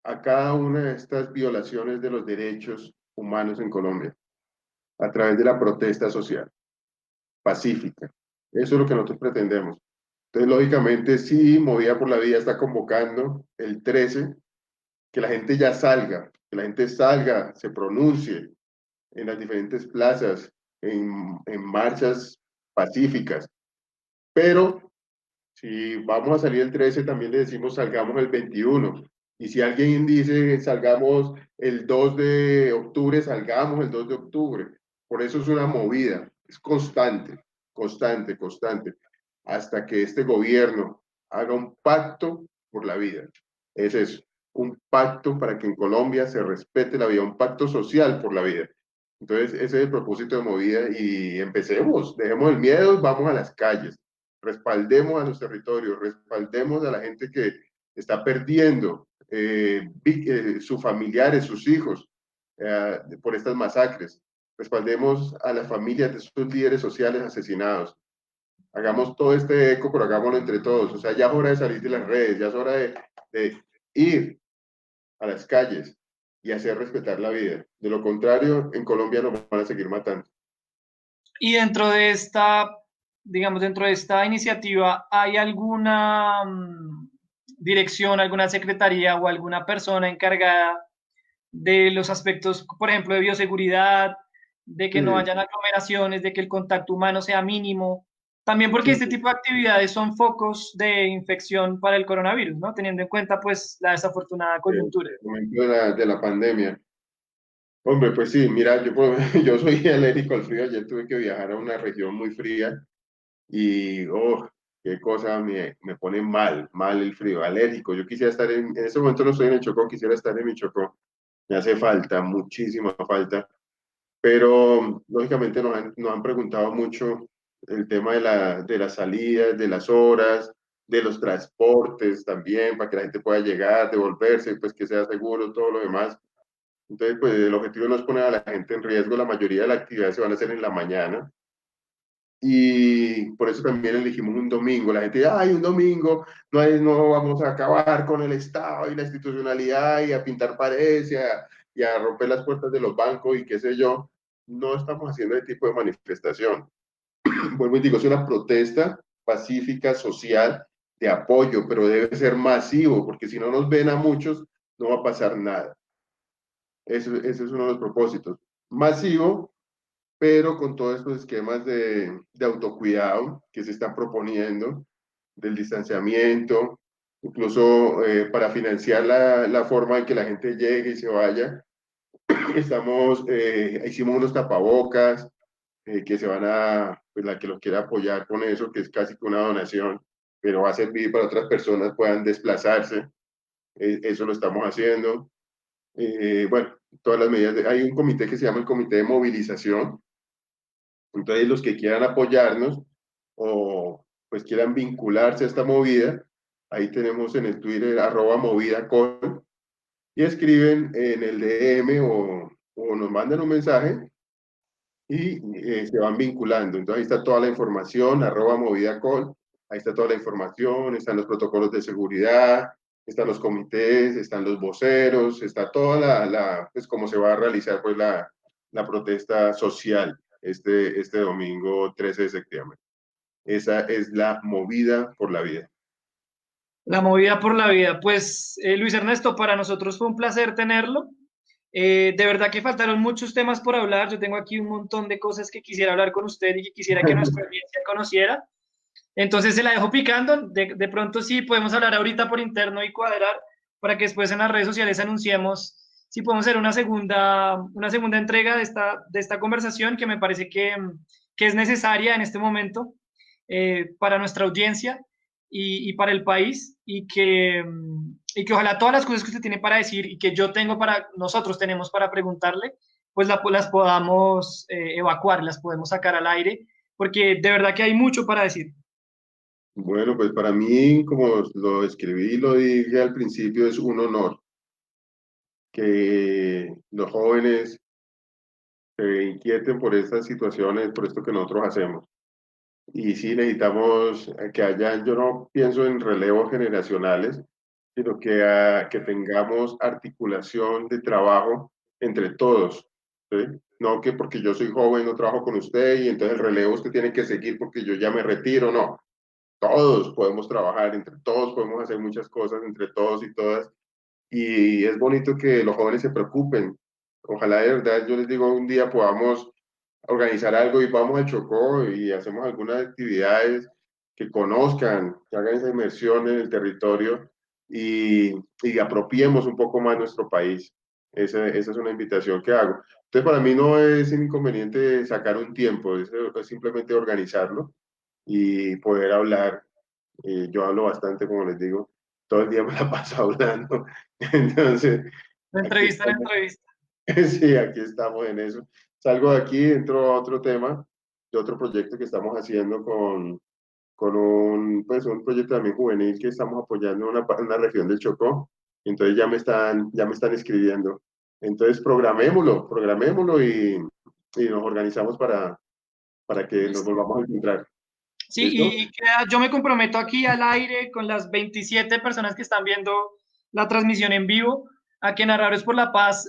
E: a cada una de estas violaciones de los derechos humanos en Colombia a través de la protesta social pacífica. Eso es lo que nosotros pretendemos. Entonces, lógicamente, sí, Movida por la Vida está convocando el 13, que la gente ya salga, que la gente salga, se pronuncie en las diferentes plazas, en marchas pacíficas. Pero si vamos a salir el 13, también le decimos salgamos el 21. Y si alguien dice salgamos el 2 de octubre, salgamos el 2 de octubre. Por eso es una movida, es constante, constante, constante, hasta que este gobierno haga un pacto por la vida. Es eso, un pacto para que en Colombia se respete la vida, un pacto social por la vida. Entonces, ese es el propósito de Movida y empecemos, dejemos el miedo, vamos a las calles, respaldemos a los territorios, respaldemos a la gente que está perdiendo sus familiares, sus hijos por estas masacres. Respaldemos a las familias de esos líderes sociales asesinados. Hagamos todo este eco, pero hagámoslo entre todos. O sea, ya es hora de salir de las redes, ya es hora de ir a las calles y hacer respetar la vida. De lo contrario, en Colombia nos van a seguir matando.
D: Y dentro de esta, digamos, dentro de esta iniciativa, ¿hay alguna dirección, alguna secretaría o alguna persona encargada de los aspectos, por ejemplo, de bioseguridad, de que no
E: Sí,
D: hayan aglomeraciones, de que el contacto humano sea mínimo? También porque
E: sí,
D: este tipo de actividades son focos de infección para el coronavirus, ¿no? Teniendo en cuenta, pues, la desafortunada
E: el
D: coyuntura.
E: momento de la pandemia. Hombre, pues sí, mira, yo soy alérgico al frío. Ayer tuve que viajar a una región muy fría y, oh, qué cosa me pone mal, mal el frío, alérgico. Yo quisiera estar en ese momento no estoy en el Chocó, quisiera estar en mi Chocó. Me hace falta, muchísima falta. Pero, lógicamente, nos han preguntado mucho el tema de las salidas, de las horas, de los transportes también, para que la gente pueda llegar, devolverse, pues que sea seguro, todo lo demás. Entonces, pues el objetivo no es poner a la gente en riesgo, la mayoría de las actividades se van a hacer en la mañana y por eso también elegimos un domingo. La gente dice, ay, un domingo, no vamos a acabar con el Estado y la institucionalidad y a pintar paredes y a romper las puertas de los bancos y qué sé yo. No estamos haciendo ese tipo de manifestación. Vuelvo y digo, es una protesta pacífica, social, de apoyo, pero debe ser masivo, porque si no nos ven a muchos, no va a pasar nada. Ese es uno de los propósitos. Masivo, pero con todos estos esquemas de autocuidado que se están proponiendo, del distanciamiento, incluso para financiar la forma en que la gente llegue y se vaya. Hicimos unos tapabocas que se van pues la que los quiera apoyar con eso, que es casi que una donación, pero va a servir para otras personas puedan desplazarse. Eso lo estamos haciendo. Bueno, todas las medidas. Hay un comité que se llama el Comité de Movilización. Entonces, los que quieran apoyarnos o pues quieran vincularse a esta movida, ahí tenemos en el Twitter @movidacol y escriben en el DM o nos mandan un mensaje y se van vinculando. Entonces, ahí está toda la información, @movidacol, ahí está toda la información, están los protocolos de seguridad, están los comités, están los voceros, está toda pues cómo se va a realizar pues la protesta social este domingo 13 de septiembre. Esa es la movida por la vida.
D: La movida por la vida. Pues, Luis Ernesto, para nosotros fue un placer tenerlo. De verdad que faltaron muchos temas por hablar. Yo tengo aquí un montón de cosas que quisiera hablar con usted y que quisiera que nuestra audiencia conociera. Entonces se la dejo picando. De pronto sí podemos hablar ahorita por interno y cuadrar para que después en las redes sociales anunciemos si podemos hacer una segunda entrega de esta conversación que me parece que es necesaria en este momento para nuestra audiencia y para el país y que ojalá todas las cosas que usted tiene para decir y que yo tengo nosotros tenemos para preguntarle, pues las podamos evacuar, las podemos sacar al aire, porque de verdad que hay mucho para decir.
E: Bueno, pues para mí, como lo escribí y lo dije al principio, es un honor que los jóvenes se inquieten por estas situaciones, por esto que nosotros hacemos. Y sí necesitamos que haya, yo no pienso en relevos generacionales, sino que tengamos articulación de trabajo entre todos, ¿sí? No que porque yo soy joven no trabajo con usted y entonces el relevo usted tiene que seguir porque yo ya me retiro, no. Todos podemos trabajar, entre todos podemos hacer muchas cosas, entre todos y todas. Y es bonito que los jóvenes se preocupen. Ojalá de verdad, yo les digo, un día podamos organizar algo y vamos a Chocó y hacemos algunas actividades que conozcan, que hagan esa inmersión en el territorio y apropiemos un poco más nuestro país. Esa es una invitación que hago. Entonces, para mí no es inconveniente sacar un tiempo, es simplemente organizarlo y poder hablar. Yo hablo bastante, como les digo, todo el día me la paso hablando. Entonces,
D: De
E: aquí
D: entrevista en
E: estamos.
D: entrevista.
E: Sí, aquí estamos en eso. Salgo de aquí, entro a otro tema, de otro proyecto que estamos haciendo con pues un proyecto también juvenil que estamos apoyando en una región del Chocó. Entonces ya me están escribiendo. Entonces programémoslo y nos organizamos para que nos
D: Listo.
E: volvamos a encontrar.
D: Sí,
E: ¿Listo?
D: yo me comprometo aquí al aire con las 27 personas que están viendo la transmisión en vivo a que Narradores por la Paz,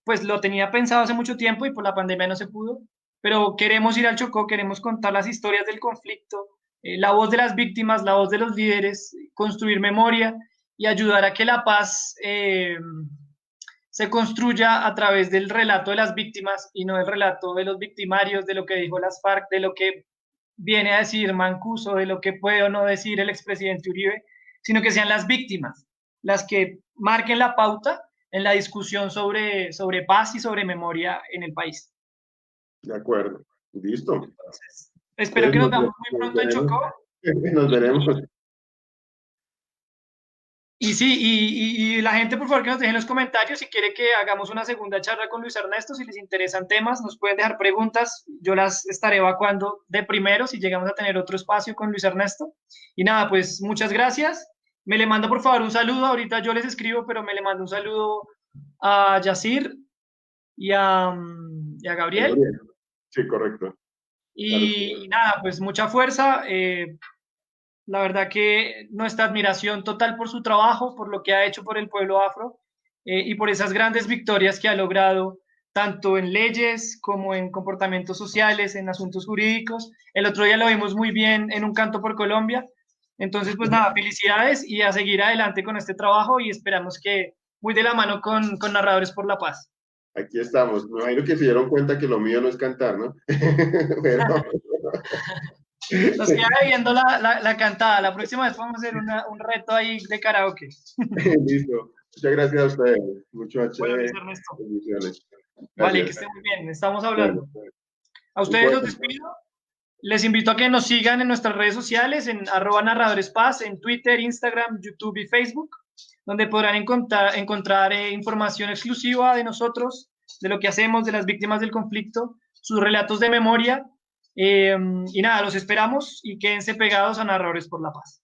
D: pues lo tenía pensado hace mucho tiempo y por la pandemia no se pudo, pero queremos ir al Chocó, queremos contar las historias del conflicto, la voz de las víctimas, la voz de los líderes, construir memoria y ayudar a que la paz se construya a través del relato de las víctimas y no el relato de los victimarios, de lo que dijo las FARC, de lo que viene a decir Mancuso, de lo que puede o no decir el expresidente Uribe, sino que sean las víctimas las que marquen la pauta en la discusión sobre paz y sobre memoria en el país.
E: De acuerdo. Listo.
D: Entonces, espero
E: Entonces
D: que nos veamos muy pronto en Chocó.
E: nos veremos.
D: Y sí, y la gente, por favor, que nos deje en los comentarios si quiere que hagamos una segunda charla con Luis Ernesto, si les interesan temas, nos pueden dejar preguntas, yo las estaré evacuando de primero si llegamos a tener otro espacio con Luis Ernesto. Y nada, pues muchas gracias. Me le mando, por favor, un saludo, ahorita yo les escribo, pero me le mando un saludo a Yacir y a Gabriel.
E: Sí, correcto.
D: Y nada, pues mucha fuerza. La verdad que nuestra admiración total por su trabajo, por lo que ha hecho por el pueblo afro y por esas grandes victorias que ha logrado tanto en leyes como en comportamientos sociales, en asuntos jurídicos. El otro día lo vimos muy bien en Un Canto por Colombia. Entonces, pues nada, felicidades y a seguir adelante con este trabajo y esperamos que muy de la mano con Narradores por la Paz.
E: Aquí estamos. Me imagino que se dieron cuenta que lo mío no es cantar, ¿no? Pero...
D: Nos queda viendo la cantada. La próxima vez vamos a hacer un reto ahí de karaoke.
E: Listo. Muchas gracias a ustedes. Mucho H.
D: Bueno, Luis Ernesto.
E: Bendiciones.
D: Vale, que esté muy bien. Estamos hablando.
E: Bueno,
D: A ustedes los despido. Les invito a que nos sigan en nuestras redes sociales, en @narradoresPaz, en Twitter, Instagram, YouTube y Facebook, donde podrán encontrar información exclusiva de nosotros, de lo que hacemos, de las víctimas del conflicto, sus relatos de memoria. Y nada, los esperamos y quédense pegados a Narradores por la Paz.